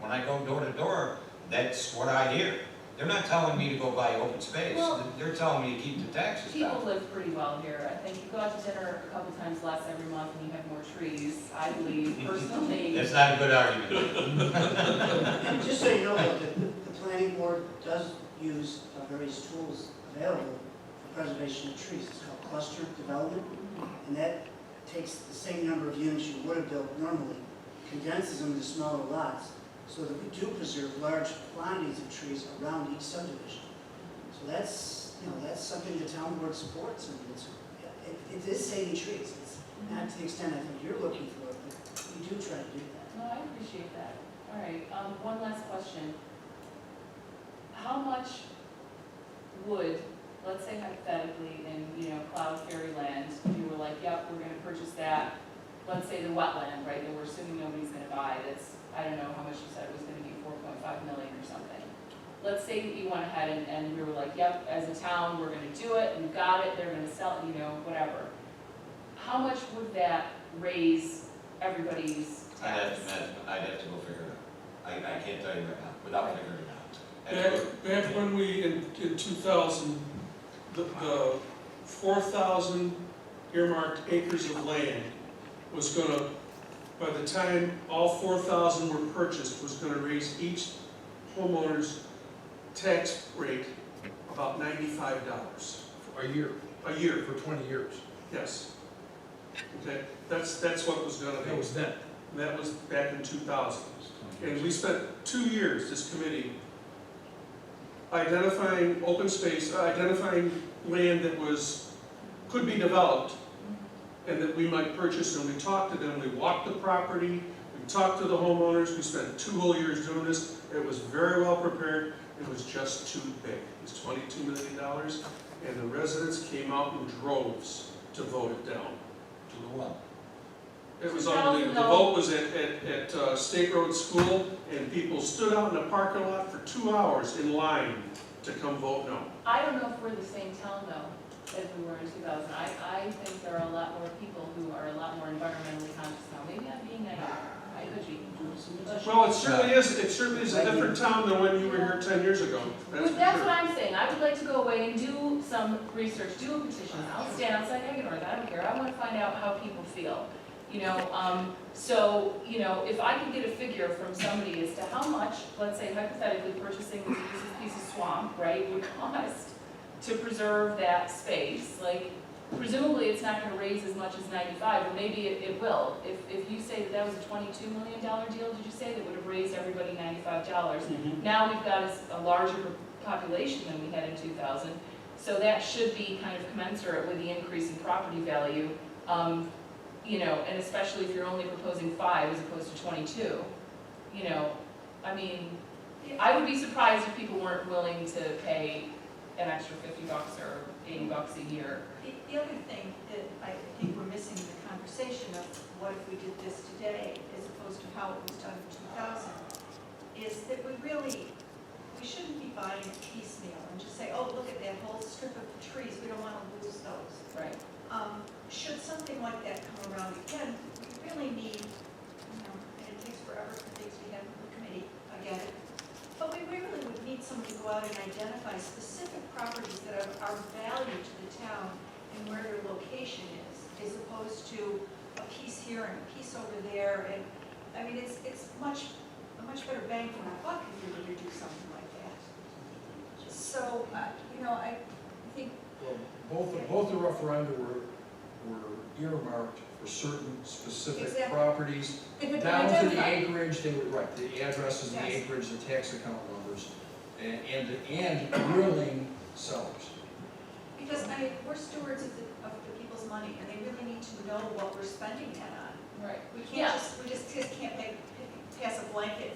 when I go door to door, that's what I hear. They're not telling me to go buy open space, Well, they're telling me to keep the taxes people down. live pretty well here. I think you go out to dinner a couple times less every month and you have more trees. I believe personally. That's not a good argument. And just so you know, the planning board does use various tools available for preservation of trees. It's called cluster development, and that takes the same number of units you would have built normally, condenses them into smaller lots, so that we do preserve large quantities of trees around each subdivision. So that's something the town board supports, and it is saving trees. It's not to the extent I think you're looking for it, but we do try to do that. No, I appreciate that. All right, one last question. How much would, let's say hypothetically, in, Cloud Fairyland, you were like, yep, we're gonna purchase that, let's say the wetland, right, that we're assuming nobody's gonna buy, that's, I don't know how much you said it was gonna be, 4.5 million or something. Let's say that you went ahead and we were like, yep, as a town, we're gonna do it, we've got it, they're gonna sell it, whatever. How much would that raise everybody's tax? I'd have to go figure it out. I can't tell you right now, without figuring it out. I'd have to go- Back when we, in 2000, the 4,000 earmarked acres of land was gonna, by the time all 4,000 were purchased, was gonna raise each homeowner's tax rate about $95 A year, a year. for 20 years. Yes. Okay, that's what it was gonna That be. was then. That was back in 2000. And we spent 2 years, this committee, identifying open space, identifying land that could be developed and that we might purchase, and we talked to them, we walked the property, we talked to the homeowners, we spent 2 whole years doing this. It was very well prepared, it was just too big. It was $22 million, and the residents came out in droves to vote it down. To the one. It was unbelievable. The vote was at State Road School, and people stood out in the parking lot for 2 hours in line to come vote no. I don't know if we're the same town though, as we were in 2000. I think there are a lot more people who are a lot more environmentally conscious now. Maybe I'm being naive. I could be. Well, it certainly is a different town than when you were here 10 years ago. That's But for that's sure. what I'm saying. I would like to go away and do some research, do a petition. I'll stand outside Hagedorn, I don't care. I want to find out how people feel. If I could get a figure from somebody as to how much, let's say hypothetically, purchasing this piece of swamp, right, would cost to preserve that space, like, presumably it's not gonna raise as much as 95, or maybe it will. If you say that that was a $22 million deal, did you say that would have raised everybody $95? Now we've got a larger population than we had in 2000, so that should be kind of commensurate with the increase in property value. You know, and especially if you're only proposing 5 as opposed to 22, you know, I mean, I would be surprised if people weren't willing to pay an extra $50 or $80 a year. The other thing that I think we're missing in the conversation of what if we did this today as opposed to how it was done in 2000 is that we shouldn't be buying it piecemeal and just say, oh, look at that whole strip of trees, we don't want to lose those. Right. Should something like that come around again, we really need, you know, and it takes forever for things to happen in the committee, I get it. But we really would need someone to go out and identify specific properties that are value to the town and where their location is, as opposed to a piece here and a piece over there. And, I mean, it's a much better bang for our buck if we were to do something like that. So, you know, I think. Well, both the referenda were earmarked for certain specific Exactly. properties, They would down to the identify. acreage, they were, right, the addresses, the Yes. acreage, the tax account numbers, and grilling sellers. Because, I mean, we're stewards of the people's money, and they really need to know what we're spending that on. Right. We Yeah. just can't pass a blanket,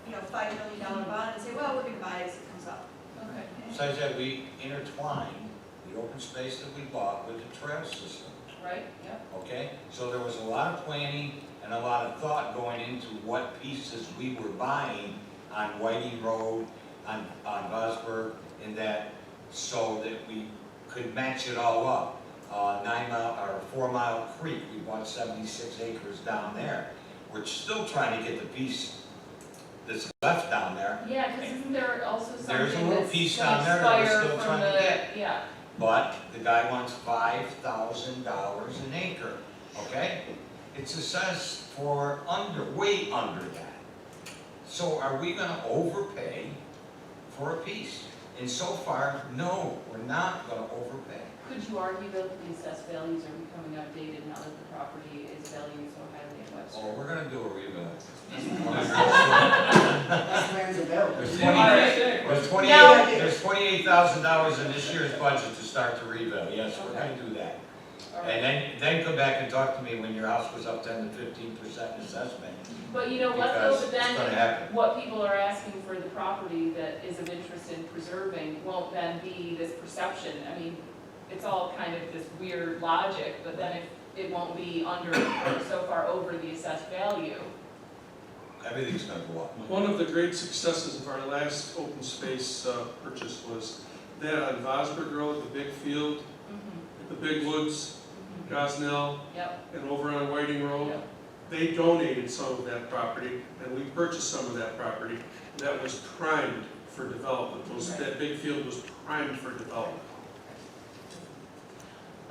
you know, $5 million bond and say, well, we're gonna buy it as it comes up. Okay. Besides that, we intertwined the open space that we bought with the trail system, Right, yep. okay? So there was a lot of planning and a lot of thought going into what pieces we were buying on Whiting Road, on Vosburg, and that, so that we could match it all up. 4 Mile Creek, we bought 76 acres down there. We're still trying to get the piece that's left down there, Yeah, because isn't there also something There's a little that's piece gonna down there that we're expire still from trying to the- get. Yeah, but the guy wants $5,000 an acre, okay? It's assessed for way under that. So are we gonna overpay for a piece? And so far, no, we're not gonna overpay. could you argue though that the assessed values are becoming outdated now that the property is valued so highly in Webster? Oh, we're gonna do a rebuild. That's land's available. There's $28,000 in this year's budget to start the rebuild, yes, we're gonna do that. All right. And then come back and talk to me when your house goes up 10 to 15% assessment, But you know what though, because but it's gonna then happen. what people are asking for the property that is of interest in preserving won't then be this perception. I mean, it's all kind of this weird logic, but then if it won't be under or so far over the assessed value. Everything's gonna go up. One of the great successes of our last open space purchase was that on Vosburg Road, the big field, the big woods, Gosnell, Yep, and over on Whiting Road. yep. They donated some of that property, and we purchased some of that property. That was primed for development. That big field was primed for development.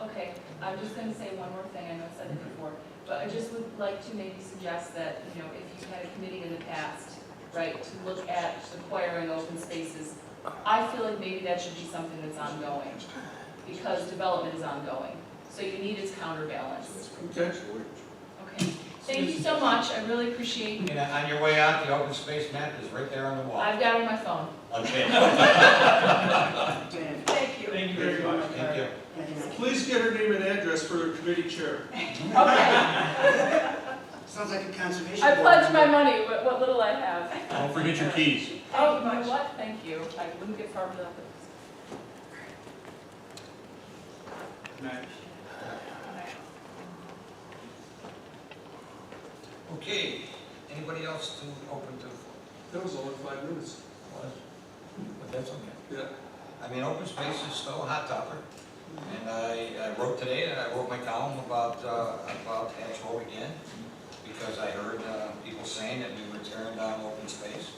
Okay, I'm just gonna say one more thing, I know I said it before, but I just would like to maybe suggest that, you know, if you've had a committee in the past, right, to look at acquiring open spaces, I feel like maybe that should be something that's ongoing, because development is ongoing, so you need its counterbalance. Okay? Okay, thank you so much, I really appreciate, And on your way out, the open space map is right there on the wall. I've got it on my phone. Okay, Thank you. Thank you very much. thank you. Please get her name and address for the committee chair. Okay, Sounds like a conservation. I board pledge my member. money, what little I have. Don't forget your keys. Oh, you know what, thank you, I wouldn't get far without this. Okay, anybody else to open to? That was only 5 minutes. But that's okay. Yeah. I mean, open space is still a hot topic. And I wrote today, and I wrote my column about Hatch Road again, because I heard people saying that we were tearing down open space.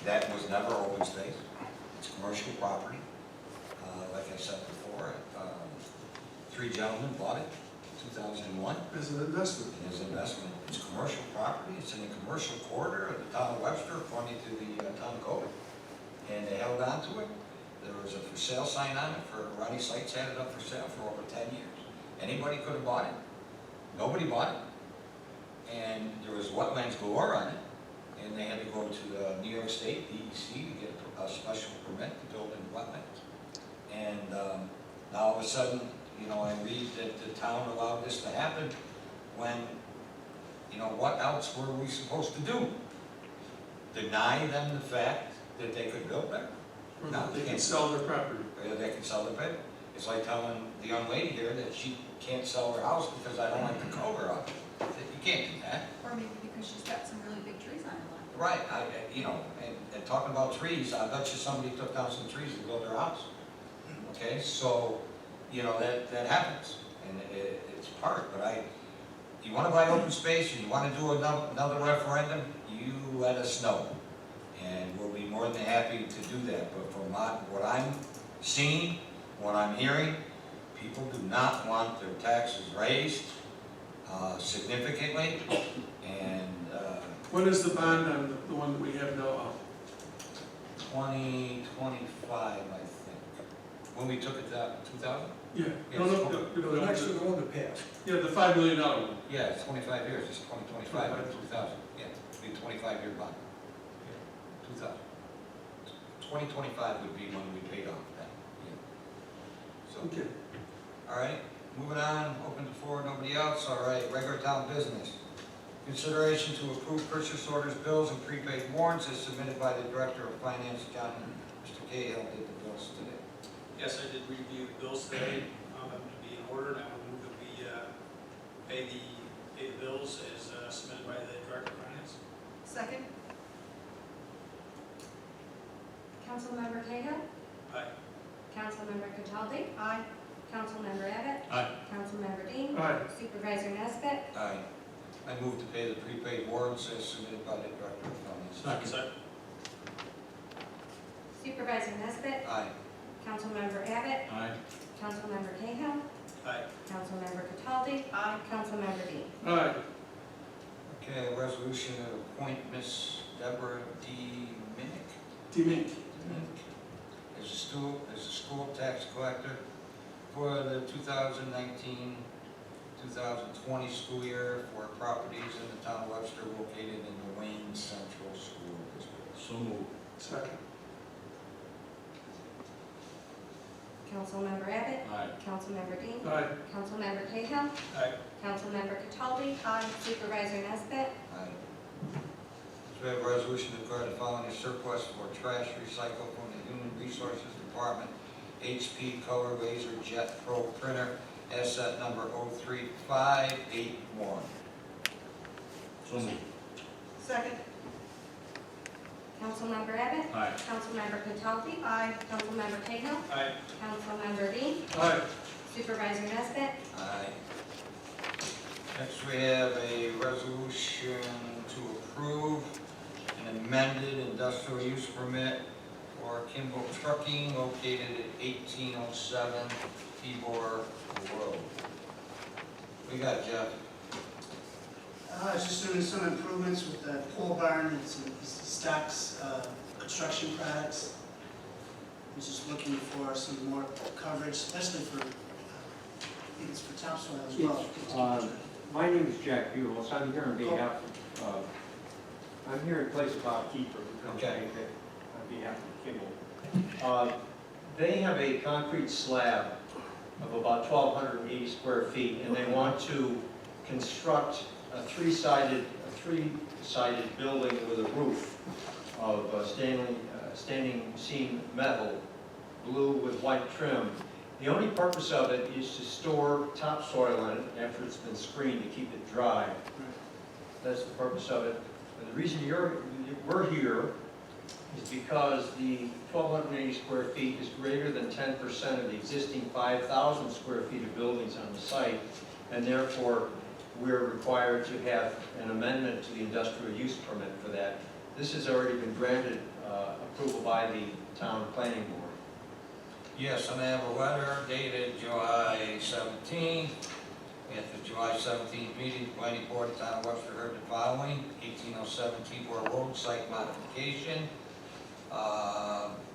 That was never open space. It's commercial property. Like I said before, 3 gentlemen bought it in 2001 As an investment. as an investment. It's commercial property. It's in the commercial corridor of the town of Webster, according to the town code. And they held on to it. There was a for sale sign on it for, Ronnie Sites had it up for sale for over 10 years. Anybody could have bought it. Nobody bought it. And there was wetlands galore on it. And they had to go to New York State, DEC, to get a special permit to build in wetlands. And now all of a sudden, you know, I read that the town allowed this to happen when, you know, what else were we supposed to do? Deny them the fact that they could build there? Or No, that they they can can't. sell their property. Or they can sell the bed. It's like telling the young lady here that she can't sell her house because I don't like the color of it. You can't do that. Or maybe because she's got some really big trees on her lot. Right, you know, and talking about trees, I bet you somebody took down some trees to build their house. Okay, so, you know, that happens, and it's part, but you wanna buy open space, and you wanna do another referendum, you let us know. And we'll be more than happy to do that, but from what I'm seeing, what I'm hearing, people do not want their taxes raised significantly, and When is the bond on the one that we have now out? 2025, I think. When we took it down, 2000? Yeah, Yes. no, The next to the one that passed. yeah, the $5 million one. Yeah, it's 25 years, it's 2025, not 2000. Yeah, it'd be a 25-year bond. Yeah, 2000. 2025 would be when we paid off that, yeah. So, Okay. all right, moving on, open the floor, nobody else, all right, regular town business. Consideration to approve purchase orders, bills, and prepaid warrants as submitted by the Director of Finance, John. Mr. Cahill did the bills today. Yes, I did review the bills today, to be in order, and I would move that we pay the bills as submitted by the Director of Finance. Second? Councilmember Cahill? Aye. Councilmember Cataldi? Aye. Councilmember Abbott? Aye. Councilmember Dean? Aye. Supervisor Nesbit? Aye. I move to pay the prepaid warrants as submitted by the Director of Finance. Second. Supervisor Nesbit? Aye. Councilmember Abbott? Aye. Councilmember Cahill? Aye. Councilmember Cataldi? Aye. Councilmember Dean? Aye. Okay, a resolution to appoint Miss Deborah D. Minnick. Demink. As a school tax collector for the 2019-2020 school year for properties in the town of Webster located in the Wayne Central School District. So moved. Second. Councilmember Abbott? Aye. Councilmember Dean? Aye. Councilmember Cahill? Aye. Councilmember Cataldi? Aye. Supervisor Nesbit? Aye. So we have a resolution to declare the following as surplus for trash recycle from the Human Resources Department, HP Color Laser Jet Pro Printer, asset number 03581. So moved. Second? Councilmember Abbott? Aye. Councilmember Cataldi? Aye. Councilmember Cahill? Aye. Councilmember Dean? Aye. Supervisor Nesbit? Aye. Next, we have a resolution to approve an amended industrial use permit for Kimball Trucking located at 1807 Tibor Road. We got Jeff. I was just doing some improvements with the pole barn and some stocks, construction products. I was just looking for some more coverage, especially for, I think it's for topsoil as well. My name is Jack Buell, I'm here on behalf of, I'm here in place of Bob Keeper, who comes Okay. on behalf of Kimball. They have a concrete slab of about 1,280 square feet, and they want to construct a three-sided building with a roof of standing seam metal, blue with white trim. The only purpose of it is to store topsoil in it after it's been screened to keep it dry. That's the purpose of it. And the reason we're here is because the 1,280 square feet is greater than 10% of the existing 5,000 square feet of buildings on the site, and therefore we're required to have an amendment to the industrial use permit for that. This has already been granted approval by the town planning board. Yes, and I have a letter dated July 17th. At the July 17th meeting, the planning board of the town of Webster heard the following: 1807 Tibor Road site modification.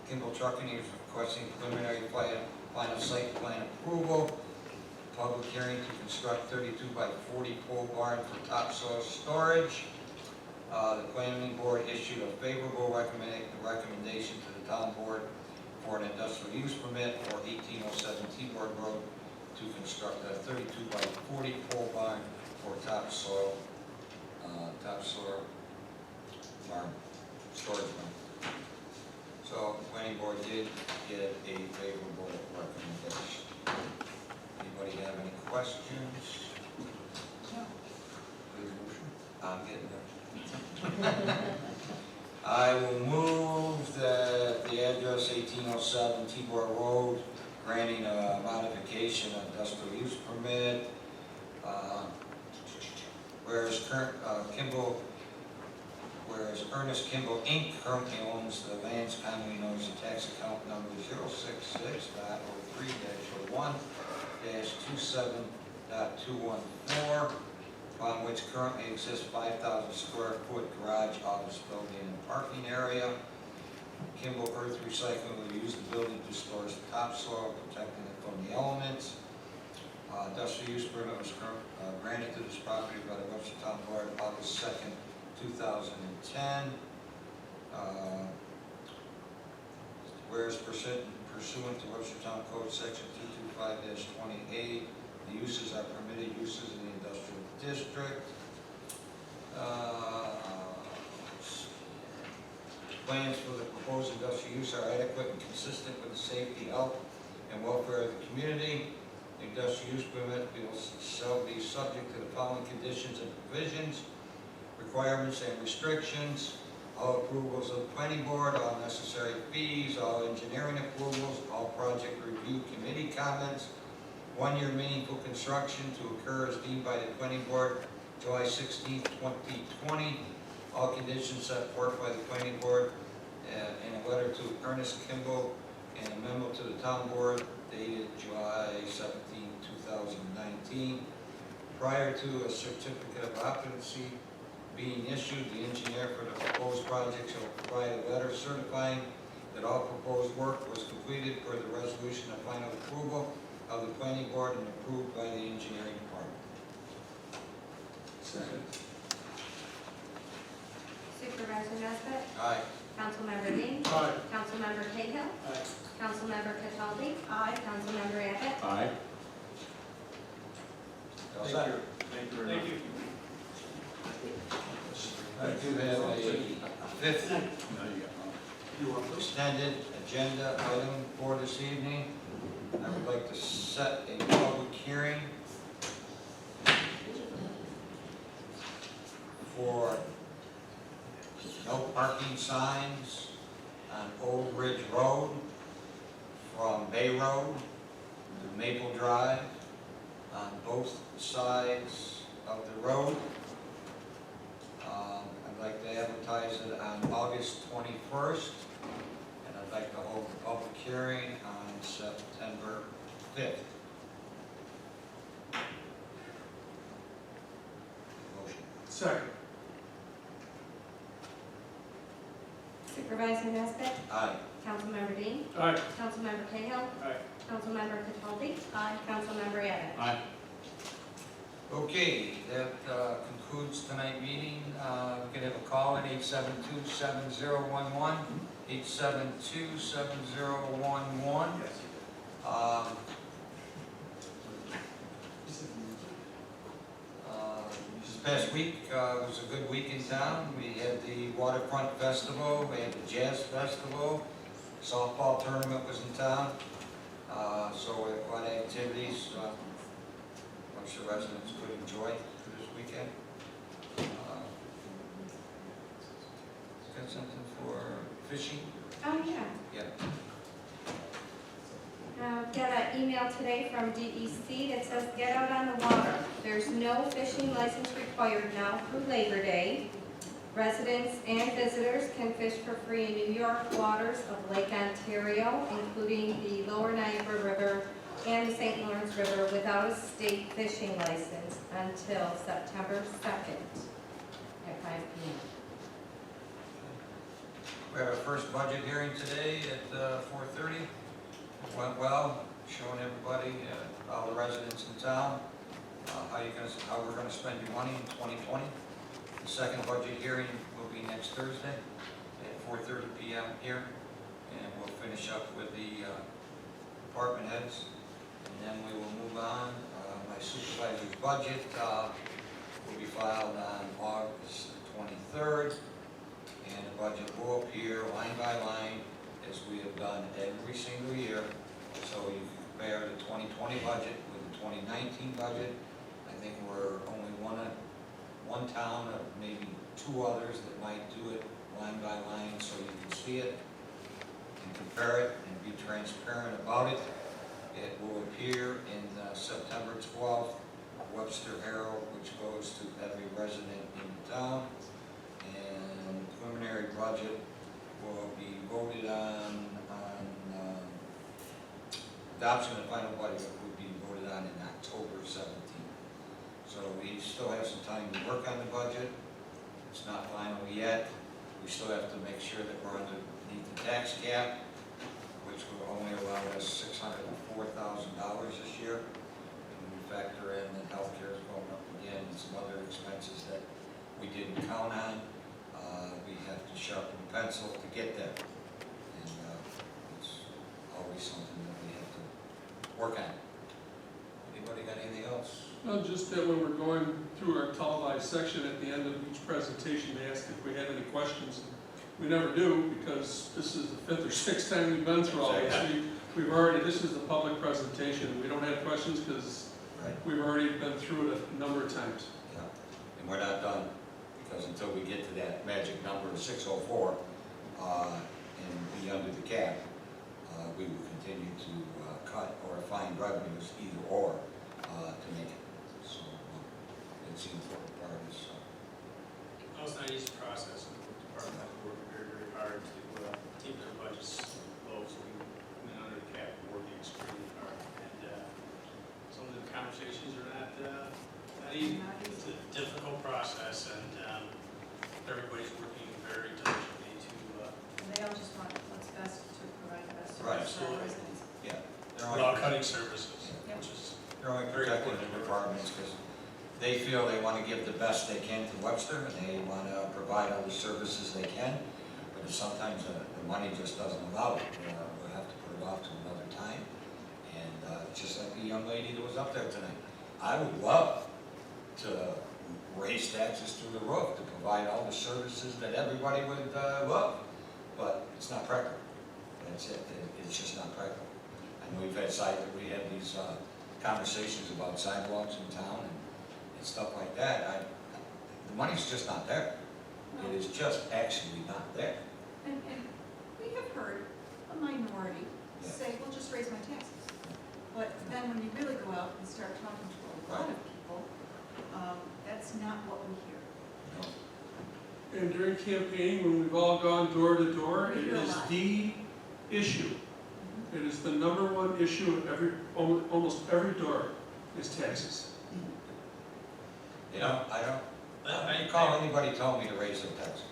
Kimball Trucking is requesting preliminary final site plan approval. Public hearing to construct 32 by 40 pole barn for topsoil storage. The planning board issued a favorable recommendation to the town board for an industrial use permit for 1807 T-Board Road to construct a 32 by 40 pole barn for topsoil barn, storage barn. So the planning board did get a favorable recommendation. Anybody have any questions? I'm getting there. I will move that the address 1807 T-Board Road, granting a modification of industrial use permit. Whereas Ernest Kimball Inc. currently owns the lands commonly known as the tax account number 066.03-1-27.214, upon which currently exists 5,000 square foot garage, office building, and parking area. Kimball Earth Recycling will use the building to store its topsoil, protecting it from the elements. Industrial use permit was granted to this property by the Webster Town Board August 2nd, 2010. Whereas pursuant to Webster Town Code Section 225-28, the uses are permitted uses in the industrial district. Plans for the proposed industrial use are adequate and consistent with the safety, health, and welfare of the community. The industrial use permit shall be subject to the following conditions and provisions, requirements and restrictions, all approvals of the planning board, all necessary fees, all engineering approvals, all project review committee comments, 1 year meaningful construction to occur as deemed by the planning board July 16, 2020. All conditions set forth by the planning board in a letter to Ernest Kimball and a memo to the town board dated July 17, 2019. Prior to a certificate of occupancy being issued, the engineer for the proposed project shall provide a letter certifying that all proposed work was completed per the resolution of final approval of the planning board and approved by the engineering department. Second. Supervisor Nesbitt? Aye. Councilmember Dean? Aye. Councilmember Cahill? Aye. Councilmember Cataldi? Aye. Councilmember Abbott? Aye. All set? Thank you very much. Thank you. I do have a fifth extended agenda item for this evening. I would like to set a public hearing for no parking signs on Old Ridge Road from Bay Road to Maple Drive on both sides of the road. I'd like to advertise it on August 21st, and I'd like to hold the public hearing on September 5th. Motion. Second. Supervisor Nesbitt? Aye. Councilmember Dean? Aye. Councilmember Cahill? Aye. Councilmember Cataldi? Aye. Councilmember Abbott? Aye. Okay, that concludes tonight's meeting. We can have a call at 872-7011, 872-7011. This past week was a good week in town. We had the Waterfront Festival, we had the Jazz Festival, softball tournament was in town. So we had a lot of activities. I'm sure residents could enjoy this weekend. Got something for fishing? Oh, yeah. Yeah. Got an email today from DEC that says, get out on the water. There's no fishing license required now through Labor Day. Residents and visitors can fish for free in New York waters of Lake Ontario, including the Lower Niagara River and the St. Lawrence River without a state fishing license until September 2nd at 5 p.m. We have our first budget hearing today at 4:30. Went well, showing everybody, all the residents in town, how we're gonna spend your money in 2020. The second budget hearing will be next Thursday at 4:30 p.m. here, and we'll finish up with the department heads, and then we will move on. My supervisor's budget will be filed on August 23rd, and the budget will appear line by line as we have done every single year. So you compare the 2020 budget with the 2019 budget. I think we're only one town or maybe two others that might do it line by line, so you can see it and compare it and be transparent about it. It will appear in September 12th, Webster Herald, which goes to every resident in town. And the preliminary budget will be voted on adoption of the final budget would be voted on in October 17th. So we still have some time to work on the budget. It's not final yet. We still have to make sure that we're underneath the tax cap, which will only allow us $604,000 this year. And we factor in that healthcare is going up again and some other expenses that we didn't count on. We have to sharpen the pencil to get there. And it's always something that we have to work on. Anybody got anything else? Well, just that when we're going through our televised section at the end of each presentation, they ask if we had any questions. We never do, because this is the fifth or sixth time we've been through all this. We've already, this is the public presentation. We don't have questions because we've already been through it a number of times. Yeah, and we're not done, because until we get to that magic number of 604 and be under the cap, we will continue to cut or find revenues either or to make it. So it's an important part of this. No, it's not an easy process, and the department has worked very, very hard to keep their budgets low, so we went under the cap and working extremely hard. And some of the conversations are not easy. It's a difficult process, and everybody's working very diligently to, And they all just want what's best to provide the best Right. service for our residents. Yeah. without cutting services, Yep. which is They're only protecting the departments because they feel they want to give the best they can to Webster, and they want to provide all the services they can, but sometimes the money just doesn't allow it. We'll have to put it off to another time, and just like the young lady that was up there tonight, I would love to raise taxes through the roof to provide all the services that everybody would love, but it's not practical. That's it. It's just not practical. I know we've had we had these conversations about sidewalks in town and stuff like that. The money's just not there. It is just actually not there. And we have heard a minority Yeah. say, well, just raise my taxes. But then when you really go out and start talking to a lot of people, that's not what we hear. No. And during campaigning, when we've all gone door to door, We it hear a is lot. the issue. It is the number one issue at almost every door is taxes. You know, I don't call anybody telling me to raise their taxes.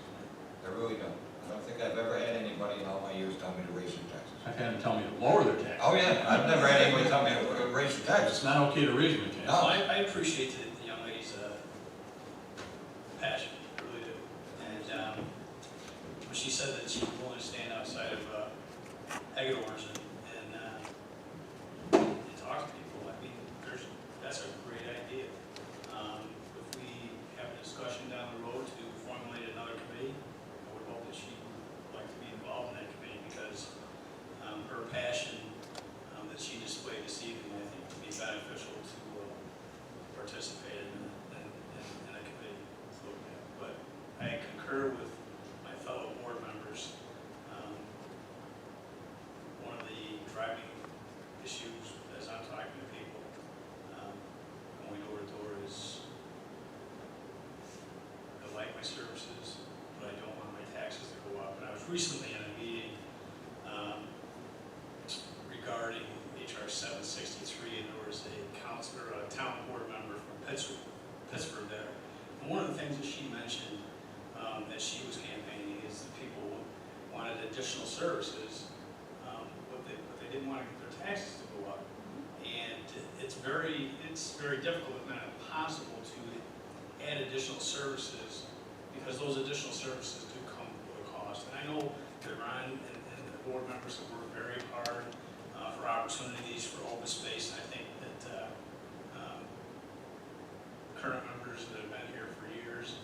I really don't. I don't think I've ever had anybody in all my years tell me to raise their taxes. I've had them tell me to lower their taxes. Oh, yeah, I've never had anybody tell me to raise their taxes. It's not okay to raise my taxes. No. I appreciate the young lady's passion, I really do. And when she said that she was willing to stand outside of Hagedorn's and talk to people, I mean, that's a great idea. If we have a discussion down the road to formulate another committee, I would hope that she would like to be involved in that committee, because her passion that she displayed this evening, I think, would be beneficial to participate in a committee. But I concur with my fellow board members. One of the driving issues as I'm talking to people, going door to door, is I like my services, but I don't want my taxes to go up. And I was recently in a meeting regarding HR 763, and there was a counselor, a town board member from Pittsburgh there. And one of the things that she mentioned that she was campaigning is that people wanted additional services, but they didn't want their taxes to go up. And it's very difficult, if not impossible, to add additional services, because those additional services do come with a cost. And I know that Ron and the board members have worked very hard for opportunities for open space, and I think that current members that have been here for years,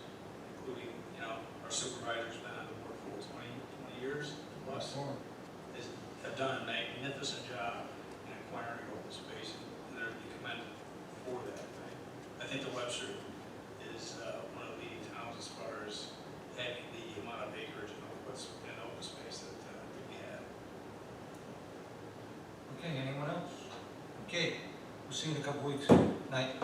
including, our supervisor's been on the board for 20 years plus, have done a magnificent job in acquiring open space, and they're to be commended for that. I think the Webster is one of the leading towns as far as having the amount of acreage and what's in open space that we have. Okay, anyone else? Okay, we'll see you in a couple weeks. Night.